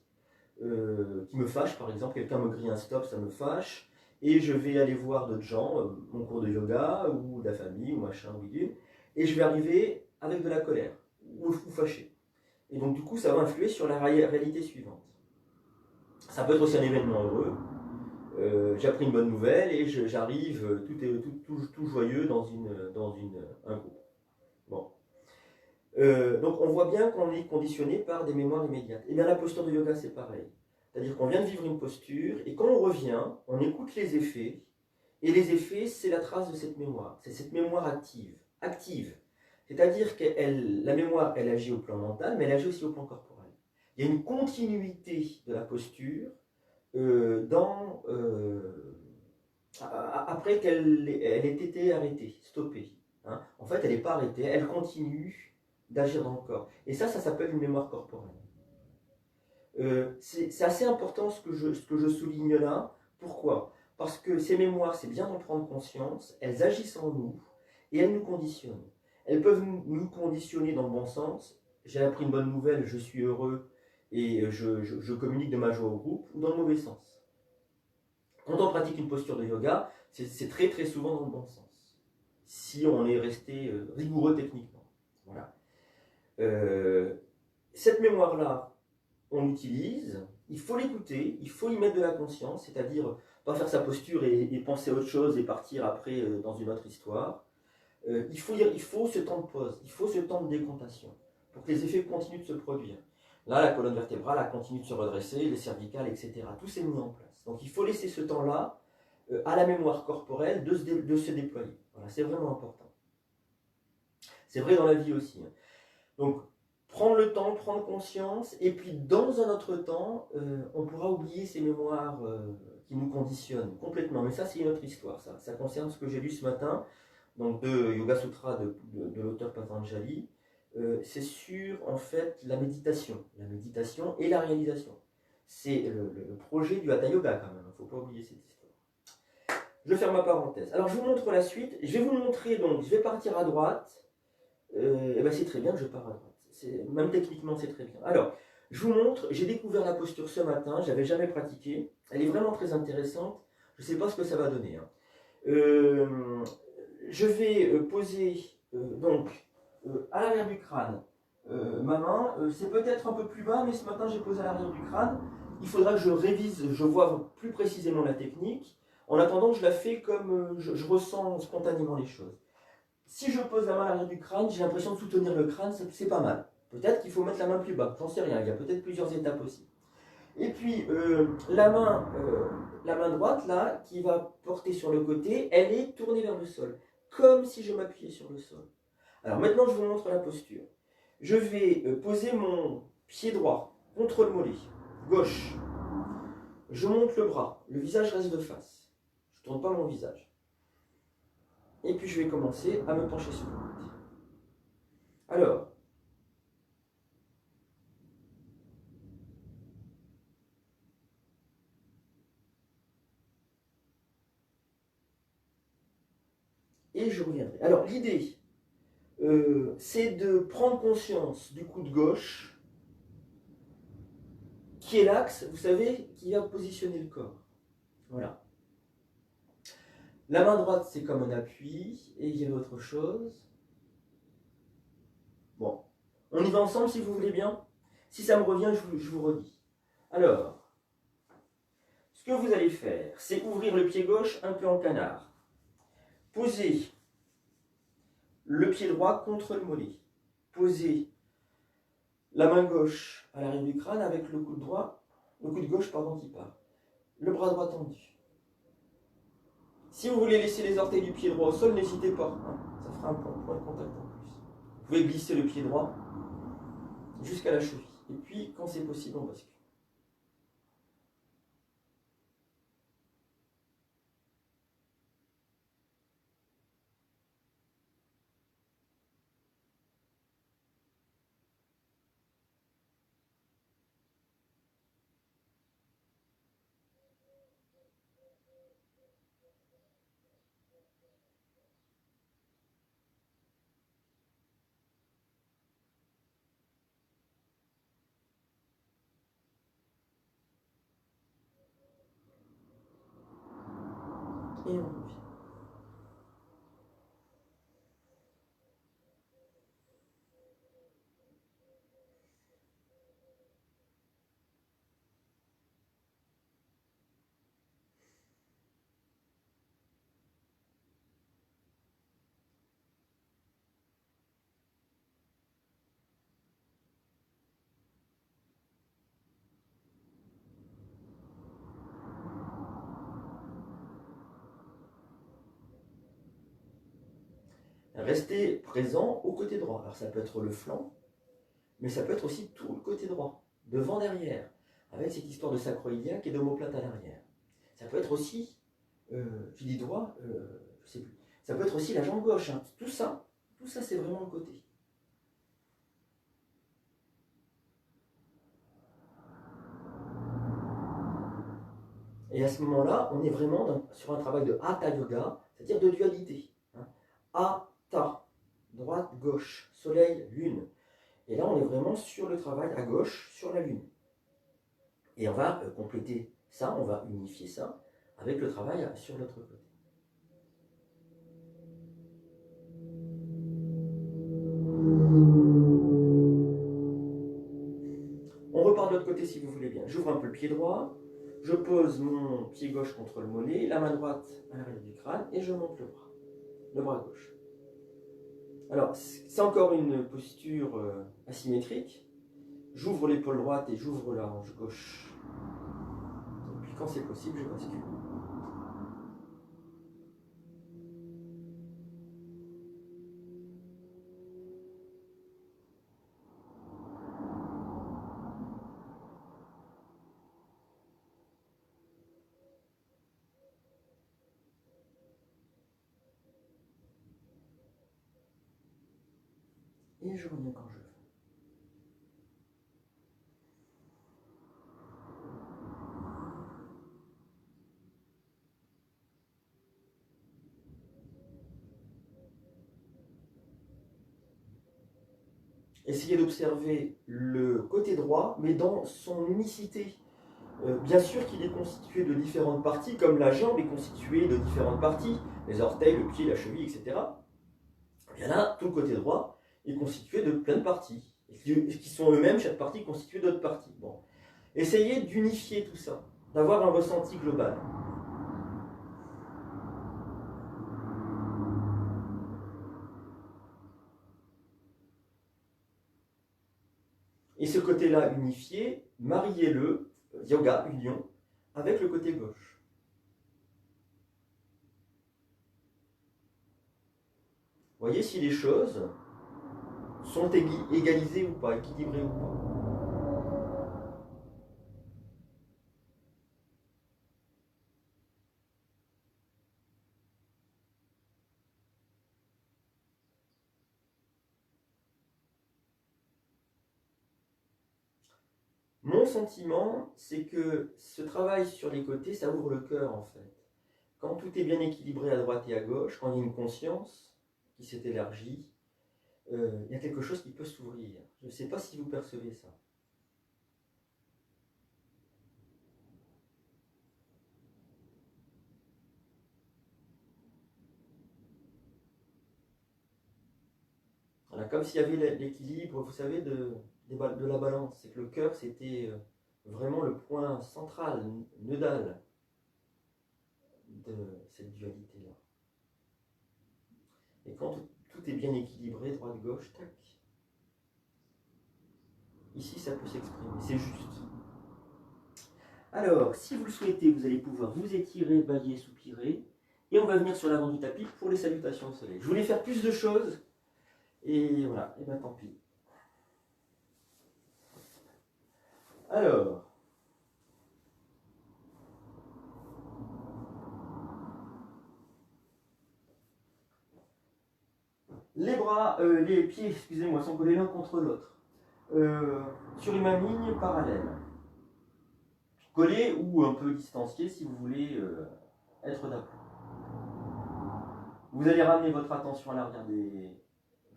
qui me fâche, par exemple, quelqu'un me grille un stop, ça me fâche, et je vais aller voir d'autres gens, mon cours de yoga, ou la famille, ou machin, ou bidule, et je vais arriver avec de la colère, ou fâché. Et donc du coup, ça va influer sur la réalité suivante. Ça peut être aussi un événement heureux. J'ai appris une bonne nouvelle et j'arrive tout joyeux dans un groupe. Bon. Donc on voit bien qu'on est conditionné par des mémoires immédiates. Et bien la posture de yoga c'est pareil. C'est-à-dire qu'on vient de vivre une posture et quand on revient, on écoute les effets. Et les effets, c'est la trace de cette mémoire. C'est cette mémoire active. C'est-à-dire que la mémoire, elle agit au plan mental, mais elle agit aussi au plan corporel. Il y a une continuité de la posture après qu'elle ait été arrêtée, stoppée. Hein. En fait, elle n'est pas arrêtée, elle continue d'agir dans le corps. Et ça s'appelle une mémoire corporelle. C'est assez important ce que je souligne là. Pourquoi? Parce que ces mémoires, c'est bien d'en prendre conscience, elles agissent en nous et elles nous conditionnent. Elles peuvent nous conditionner dans le bon sens. J'ai appris une bonne nouvelle, je suis heureux et je communique de ma joie au groupe, ou dans le mauvais sens. Quand on pratique une posture de yoga, c'est très très souvent dans le bon sens. Si on est resté rigoureux techniquement. Voilà. Cette mémoire-là, on l'utilise, il faut l'écouter, il faut y mettre de la conscience, c'est-à-dire pas faire sa posture et penser à autre chose et partir après dans une autre histoire. Il faut ce temps de pause, il faut ce temps de décontation pour que les effets continuent de se produire. Là, la colonne vertébrale elle continue de se redresser, les cervicales, etc. Tout s'est mis en place. Donc il faut laisser ce temps-là à la mémoire corporelle de se déployer. Voilà, c'est vraiment important. C'est vrai dans la vie aussi. Donc, prendre le temps, prendre conscience, et puis dans un autre temps, on pourra oublier ces mémoires qui nous conditionnent complètement. Mais ça, c'est une autre histoire. Ça concerne ce que j'ai lu ce matin, donc de Yoga Sutra de l'auteur Patanjali. C'est sur, en fait, la méditation et la réalisation. C'est le projet du Hatha Yoga, quand même. Il ne faut pas oublier cette histoire. Je ferme ma parenthèse. Alors, je vous montre la suite. Je vais vous montrer, donc, je vais partir à droite. Et ben c'est très bien que je pars à droite. Même techniquement, c'est très bien. Alors, je vous montre, j'ai découvert la posture ce matin, je n'avais jamais pratiqué. Elle est vraiment très intéressante. Je ne sais pas ce que ça va donner. Hein. Je vais poser donc à l'arrière du crâne ma main. C'est peut-être un peu plus bas, mais ce matin j'ai posé à l'arrière du crâne. Il faudra que je révise, je vois plus précisément la technique. En attendant, je la fais comme je ressens spontanément les choses. Si je pose la main à l'arrière du crâne, j'ai l'impression de soutenir le crâne, c'est pas mal. Peut-être qu'il faut mettre la main plus bas, j'en sais rien, il y a peut-être plusieurs étapes aussi. Et puis la main droite, là, qui va porter sur le côté, elle est tournée vers le sol, comme si je m'appuyais sur le sol. Alors maintenant, je vous montre la posture. Je vais poser mon pied droit contre le mollet, gauche. Je monte le bras, le visage reste de face. Je ne tourne pas mon visage. Et puis je vais commencer à me pencher sur le côté. Alors, et je reviendrai. Alors l'idée, c'est de prendre conscience du coude gauche, qui est l'axe, vous savez, qui va positionner le corps. Voilà. La main droite, c'est comme un appui, et il y avait autre chose. Bon, on y va ensemble si vous voulez bien. Si ça me revient, je vous redis. Alors, ce que vous allez faire, c'est ouvrir le pied gauche un peu en canard. Poser le pied droit contre le mollet. Posez la main gauche à l'arrière du crâne avec le coude gauche qui part. Le bras droit tendu. Si vous voulez laisser les orteils du pied droit au sol, n'hésitez pas. Hein, ça fera un point de contact en plus. Vous pouvez glisser le pied droit jusqu'à la cheville. Et puis, quand c'est possible, on bascule. Et on revient. Restez présent au côté droit. Alors ça peut être le flanc, mais ça peut être aussi tout le côté droit, devant, derrière, avec cette histoire de sacro-iliaque et d'omoplate à l'arrière. Ça peut être aussi, je dis droit, je sais plus. Ça peut être aussi la jambe gauche. Hein. Tout ça c'est vraiment le côté. Et à ce moment-là, on est vraiment sur un travail de Hatha Yoga, c'est-à-dire de dualité. Hein. Hatha, droite, gauche, soleil, lune. Et là, on est vraiment sur le travail à gauche, sur la lune. Et on va compléter ça, on va unifier ça avec le travail sur l'autre côté. On repart de l'autre côté si vous voulez bien. J'ouvre un peu le pied droit, je pose mon pied gauche contre le mollet, la main droite à l'arrière du crâne et je monte le bras gauche. Alors, c'est encore une posture asymétrique. J'ouvre l'épaule droite et j'ouvre la hanche gauche. Et puis quand c'est possible, je bascule. Et je reviens quand je veux. Essayez d'observer le côté droit, mais dans son unicité. Bien sûr qu'il est constitué de différentes parties, comme la jambe est constituée de différentes parties, les orteils, le pied, la cheville, etc. Bien là, tout le côté droit est constitué de plein de parties, qui sont eux-mêmes, chaque partie, constituée d'autres parties. Bon. Essayez d'unifier tout ça, d'avoir un ressenti global. Et ce côté-là unifié, mariez-le, yoga, union, avec le côté gauche. Voyez si les choses sont égalisées ou pas, équilibrées ou pas. Mon sentiment, c'est que ce travail sur les côtés, ça ouvre le cœur en fait. Quand tout est bien équilibré à droite et à gauche, quand il y a une conscience qui s'est élargie, il y a quelque chose qui peut s'ouvrir. Je ne sais pas si vous percevez ça. Voilà, comme s'il y avait l'équilibre, vous savez, de la balance. C'est que le cœur, c'était vraiment le point central, nodal de cette dualité-là. Et quand Tout est bien équilibré, droite-gauche, tac. Ici, ça peut s'exprimer, c'est juste. Alors, si vous le souhaitez, vous allez pouvoir vous étirer, bâiller, soupirer. Et on va venir sur l'avant du tapis pour les salutations au soleil. Je voulais faire plus de choses. Et voilà, et bien tant pis. Alors, les bras, les pieds, excusez-moi, sont collés l'un contre l'autre. Sur une même ligne parallèle. Collés ou un peu distanciés si vous voulez être d'aplomb. Vous allez ramener votre attention à l'arrière des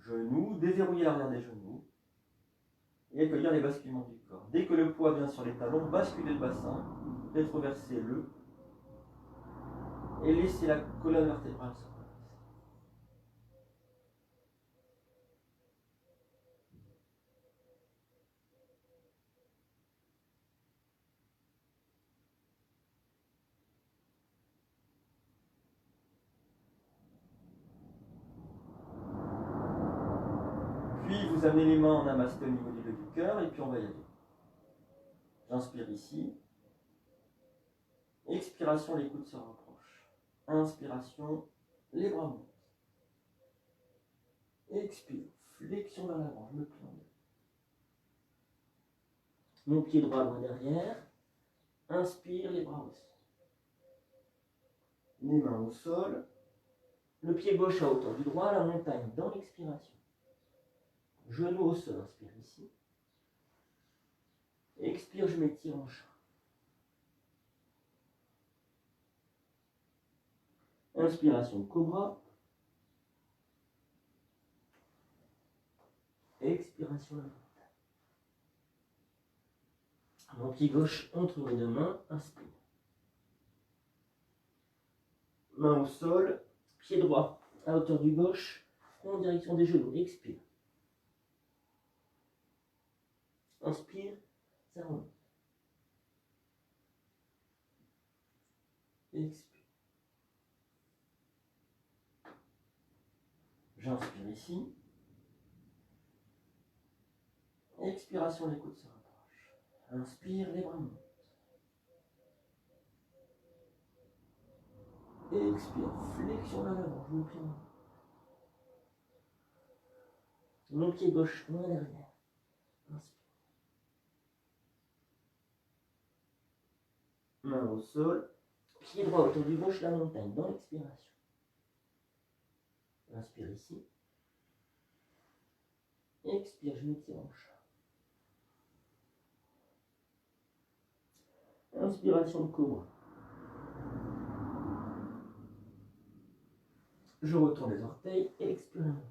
genoux, déverrouiller l'arrière des genoux et accueillir les basculements du corps. Dès que le poids vient sur les talons, basculez le bassin, rétroversez-le et laissez la colonne vertébrale se replacer. Puis vous amenez les mains en namasté au niveau du nœud du cœur et puis on va y aller. J'inspire ici. Expiration, les coudes se rapprochent. Inspiration, les bras montent. Expire, flexion vers l'avant, je me plie en deux. Mon pied droit loin derrière. Inspire, les bras au sol. Les mains au sol. Le pied gauche à hauteur du droit, la montagne dans l'expiration. Genou au sol, inspire ici. Expire, je m'étire en chat. Inspiration, cobra. Expiration, la montagne. Mon pied gauche entre mes deux mains, inspire. Main au sol, pied droit à hauteur du gauche, front en direction des genoux, expire. Inspire, ça remonte. Expire. J'inspire ici. Expiration, les coudes se rapprochent. Inspire, les bras montent. Expire, flexion vers l'avant, je me plie en haut. Mon pied gauche loin derrière. Inspire. Main au sol. Pied droit autour du gauche, la montagne dans l'expiration. Inspire ici. Expire, je m'étire en chat. Inspiration de cobra. Je retourne les orteils, expire la montagne.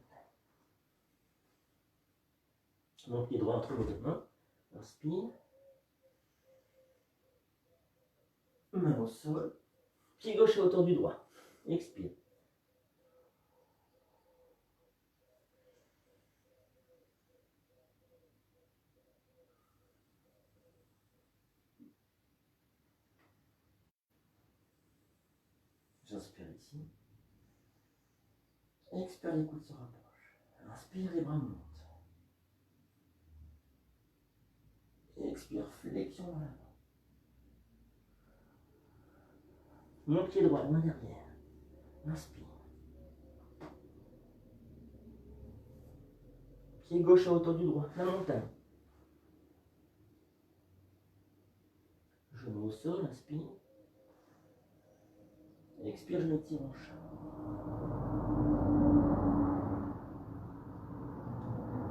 Mon pied droit entre mes deux mains. Inspire. Main au sol. Pied gauche à hauteur du droit. Expire. J'inspire ici. Expire, les coudes se rapprochent. Inspire, les bras montent. Expire, flexion vers l'avant. Mon pied droit loin derrière. Inspire. Pied gauche à hauteur du droit, la montagne. Genou au sol, inspire. Expire, je m'étire en chat.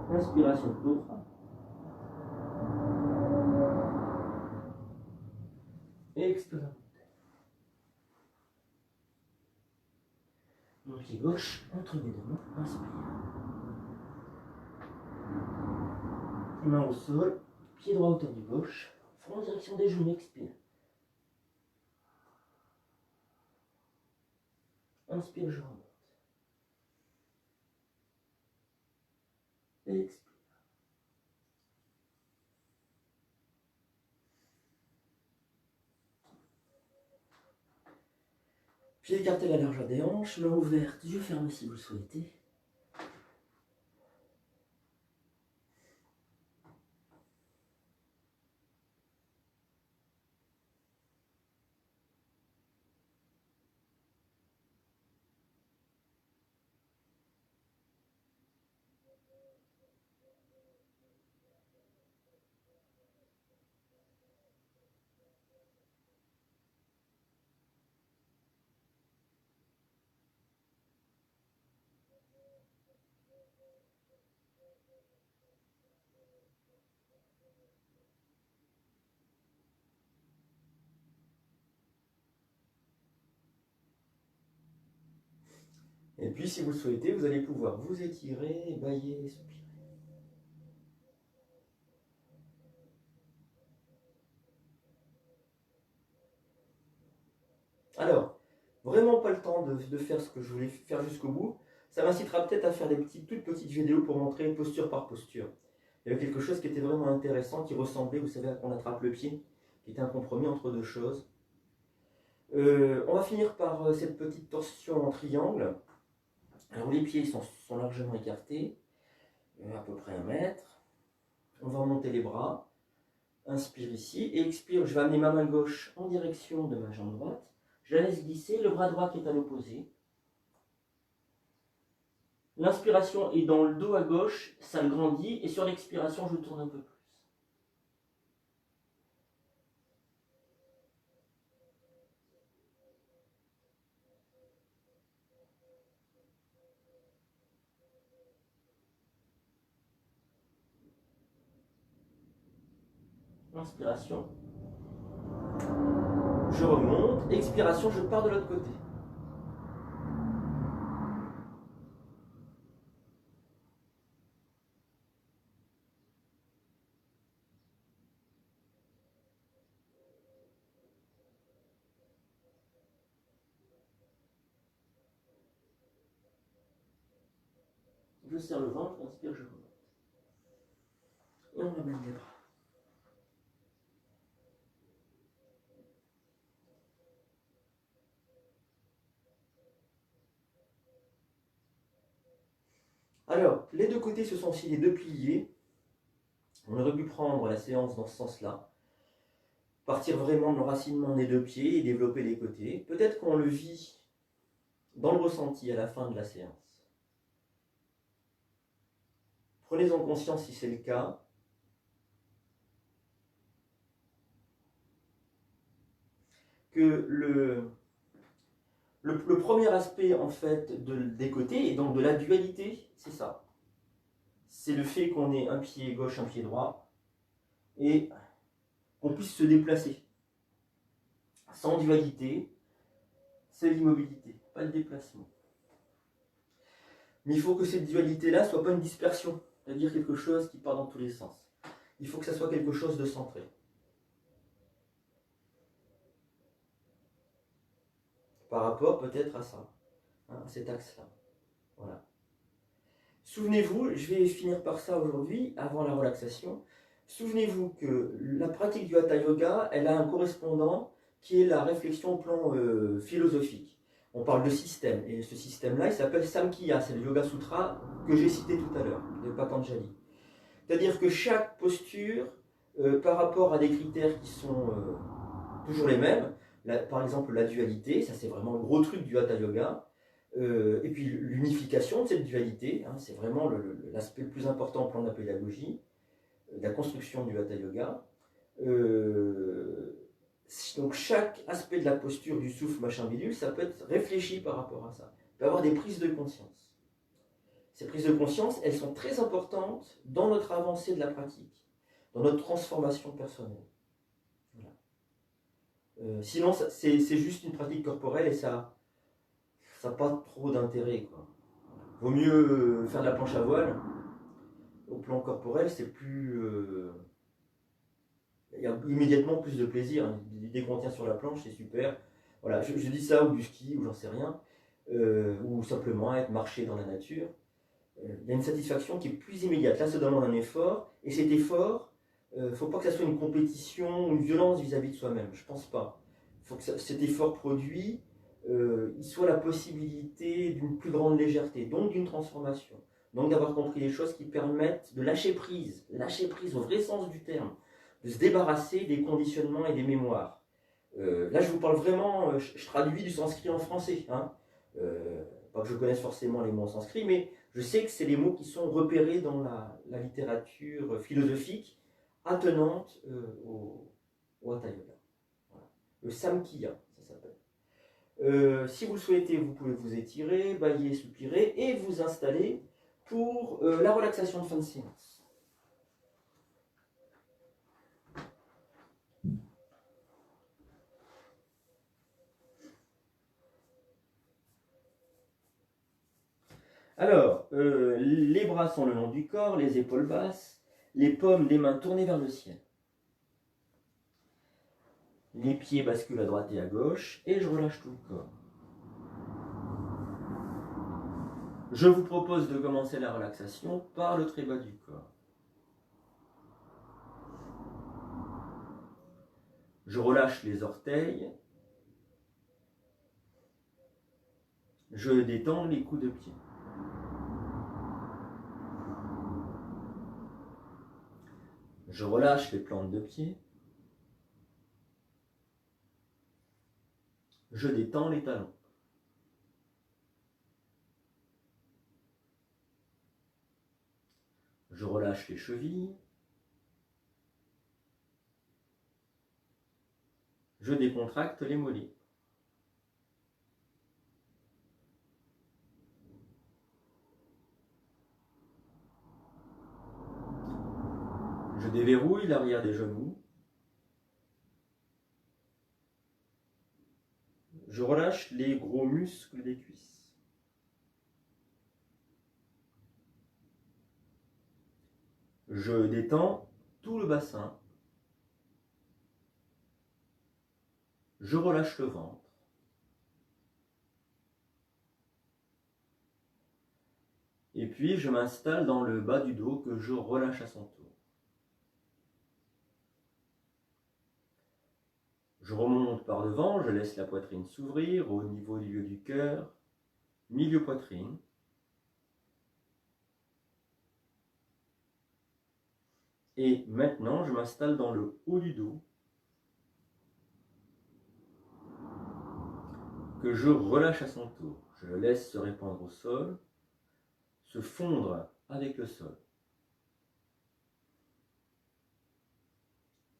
Inspiration, cobra. Expire la montagne. Mon pied gauche entre mes deux mains, inspire. Main au sol, pied droit à hauteur du gauche, front en direction des genoux, expire. Inspire, je remonte. Expire. Pieds écartés à la largeur des hanches, mains ouvertes, yeux fermés si vous le souhaitez. Et puis, si vous le souhaitez, vous allez pouvoir vous étirer, bâiller, soupirer. Alors, vraiment pas le temps de faire ce que je voulais faire jusqu'au bout. Ça m'incitera peut-être à faire des toutes petites vidéos pour montrer posture par posture. Il y avait quelque chose qui était vraiment intéressant, qui ressemblait, vous savez, à qu'on attrape le pied, qui était un compromis entre deux choses. On va finir par cette petite torsion en triangle. Alors les pieds sont largement écartés, à peu près 1 mètre. On va remonter les bras. Inspire ici et expire. Je vais amener ma main gauche en direction de ma jambe droite. Je la laisse glisser, le bras droit qui est à l'opposé. L'inspiration est dans le dos à gauche, ça le grandit, et sur l'expiration, je tourne un peu plus. Inspiration, je remonte, expiration, je pars de l'autre côté. Je serre le ventre, inspire, je remonte. Et on ramène les bras. Alors, les deux côtés, ce sont aussi les deux piliers. On aurait pu prendre la séance dans ce sens-là. Partir vraiment de l'enracinement des deux pieds et développer les côtés. Peut-être qu'on le vit dans le ressenti à la fin de la séance. Prenez-en conscience si c'est le cas. Que le premier aspect en fait des côtés et donc de la dualité, c'est ça. C'est le fait qu'on ait un pied gauche, un pied droit et qu'on puisse se déplacer. Sans dualité, c'est l'immobilité, pas le déplacement. Mais il faut que cette dualité-là ne soit pas une dispersion, c'est-à-dire quelque chose qui part dans tous les sens. Il faut que ça soit quelque chose de centré. Par rapport peut-être à ça, hein, à cet axe-là. Voilà. Souvenez-vous, je vais finir par ça aujourd'hui, avant la relaxation. Souvenez-vous que la pratique du Hatha Yoga, elle a un correspondant qui est la réflexion au plan philosophique. On parle de système, et ce système-là, il s'appelle Samkhya, c'est le Yoga Sutra que j'ai cité tout à l'heure, de Patanjali. C'est-à-dire que chaque posture, par rapport à des critères qui sont toujours les mêmes, par exemple la dualité, ça c'est vraiment le gros truc du Hatha Yoga, et puis l'unification de cette dualité, hein, c'est vraiment l'aspect le plus important au plan de la pédagogie, de la construction du Hatha Yoga. Donc chaque aspect de la posture, du souffle, machin bidule, ça peut être réfléchi par rapport à ça. Il peut y avoir des prises de conscience. Ces prises de conscience, elles sont très importantes dans notre avancée de la pratique, dans notre transformation personnelle. Voilà. Sinon, c'est juste une pratique corporelle et ça n'a pas trop d'intérêt. Vaut mieux faire de la planche à voile. Au plan corporel, c'est plus... il y a immédiatement plus de plaisir. Dès qu'on tient sur la planche, c'est super. Voilà, je dis ça, ou du ski, ou j'en sais rien. Ou simplement être marcher dans la nature. Il y a une satisfaction qui est plus immédiate. Là, ça demande un effort. Et cet effort, il ne faut pas que ça soit une compétition, une violence vis-à-vis de soi-même. Je ne pense pas. Il faut que cet effort produit, il soit la possibilité d'une plus grande légèreté, donc d'une transformation. Donc d'avoir compris les choses qui permettent de lâcher prise au vrai sens du terme, de se débarrasser des conditionnements et des mémoires. Là, je vous parle vraiment, je traduis du sanskrit en français. Hein. Pas que je connaisse forcément les mots en sanskrit, mais je sais que c'est les mots qui sont repérés dans la littérature philosophique attenante au Hatha Yoga. Voilà. Le Samkhya, ça s'appelle. Si vous le souhaitez, vous pouvez vous étirer, bâiller, soupirer et vous installer pour la relaxation de fin de séance. Alors, les bras sont le long du corps, les épaules basses, les paumes des mains tournées vers le ciel. Les pieds basculent à droite et à gauche et je relâche tout le corps. Je vous propose de commencer la relaxation par le très bas du corps. Je relâche les orteils. Je détends les coups de pied. Je relâche les plantes de pied. Je détends les talons. Je relâche les chevilles. Je décontracte les mollets. Je déverrouille l'arrière des genoux. Je relâche les gros muscles des cuisses. Je détends tout le bassin. Je relâche le ventre. Et puis je m'installe dans le bas du dos que je relâche à son tour. Je remonte par devant, je laisse la poitrine s'ouvrir au niveau du lieu du cœur, milieu poitrine. Et maintenant, je m'installe dans le haut du dos, que je relâche à son tour. Je le laisse se répandre au sol, se fondre avec le sol.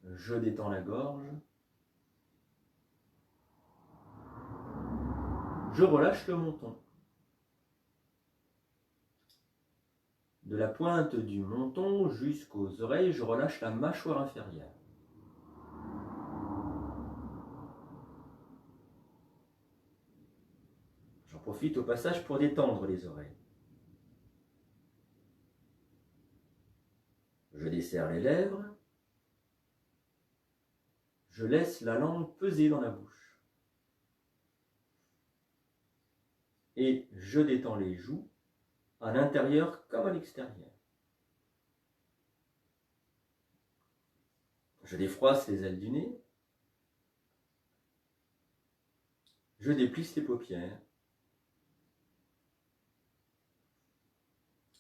Je détends la gorge. Je relâche le menton. De la pointe du menton jusqu'aux oreilles, je relâche la mâchoire inférieure. J'en profite au passage pour détendre les oreilles. Je desserre les lèvres. Je laisse la langue peser dans la bouche. Et je détends les joues, à l'intérieur comme à l'extérieur. Je défroisse les ailes du nez. Je déplisse les paupières.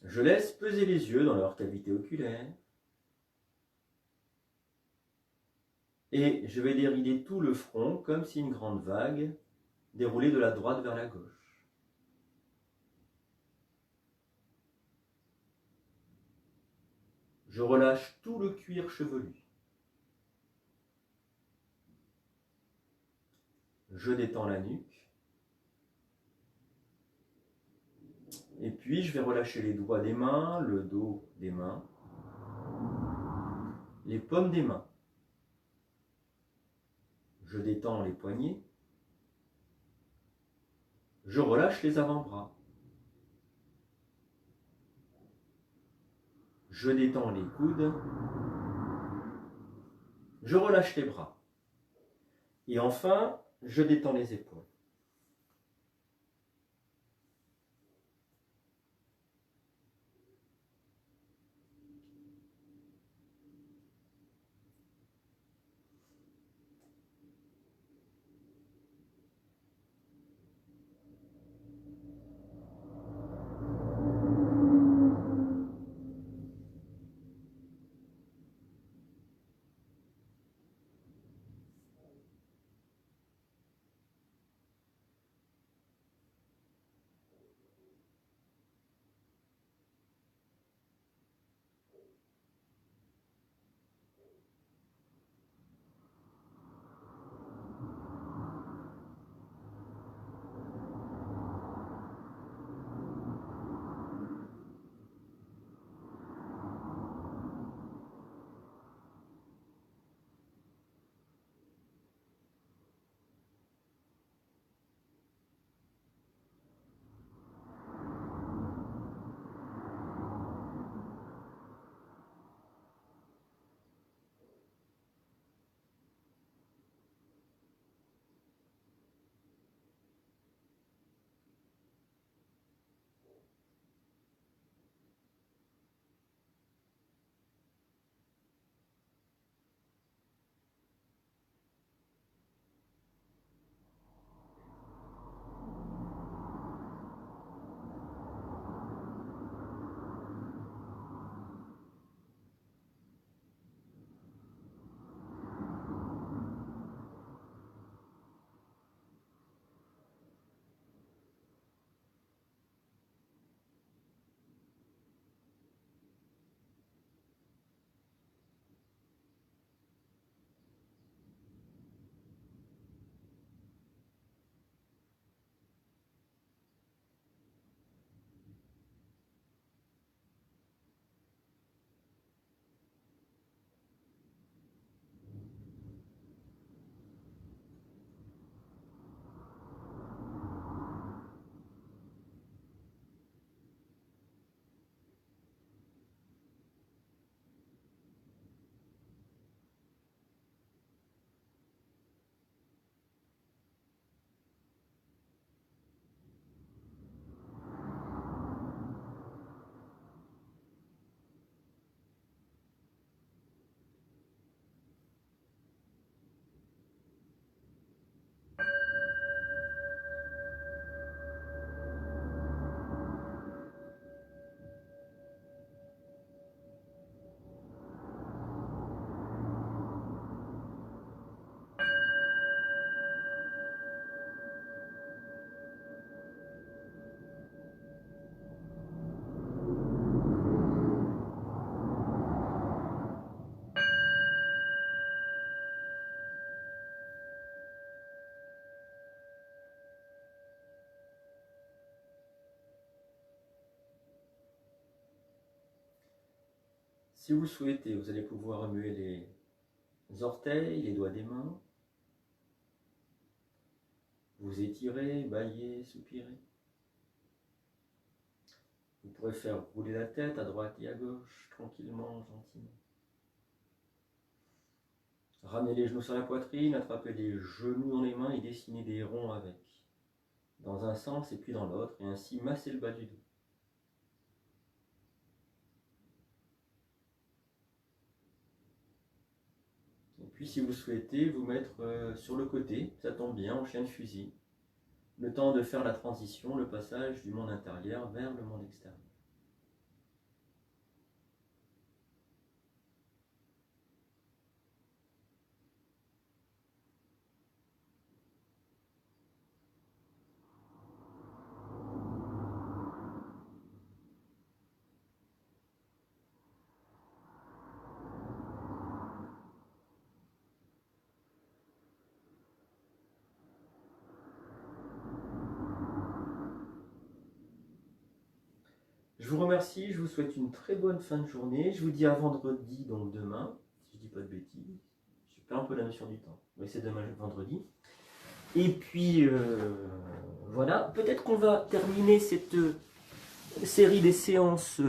Je laisse peser les yeux dans leur cavité oculaire. Et je vais dérider tout le front comme si une grande vague déroulait de la droite vers la gauche. Je relâche tout le cuir chevelu. Je détends la nuque. Et puis je vais relâcher les doigts des mains, le dos des mains, les paumes des mains. Je détends les poignets. Je relâche les avant-bras. Je détends les coudes. Je relâche les bras. Et enfin, je détends les épaules. Si vous le souhaitez, vous allez pouvoir remuer les orteils, les doigts des mains. Vous étirez, baillez, soupirez. Vous pourrez faire rouler la tête à droite et à gauche, tranquillement, gentiment. Ramenez les genoux sur la poitrine, attrapez les genoux dans les mains et dessinez des ronds avec. Dans un sens et puis dans l'autre, et ainsi massez le bas du dos. Et puis si vous souhaitez, vous mettre sur le côté, ça tombe bien, en chien de fusil. Le temps de faire la transition, le passage du monde intérieur vers le monde extérieur. Je vous remercie, je vous souhaite une très bonne fin de journée. Je vous dis à vendredi, donc demain, si je dis pas de bêtises. Je perds un peu la notion du temps. Mais c'est demain, vendredi. Et puis, voilà. Peut-être qu'on va terminer cette série des séances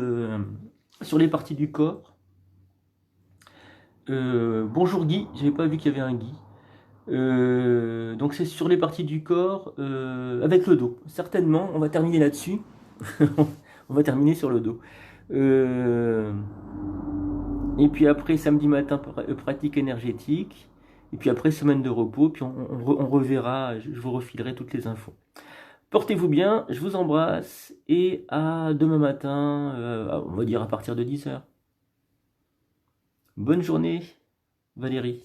sur les parties du corps. Bonjour Guy, j'avais pas vu qu'il y avait un Guy. Donc c'est sur les parties du corps avec le dos. Certainement, on va terminer là-dessus. On va terminer sur le dos. Et puis après, samedi matin, pratique énergétique. Et puis après, semaine de repos. Puis on reverra, je vous refilerai toutes les infos. Portez-vous bien, je vous embrasse. Et à demain matin, on va dire à partir de 10h. Bonne journée, Valérie.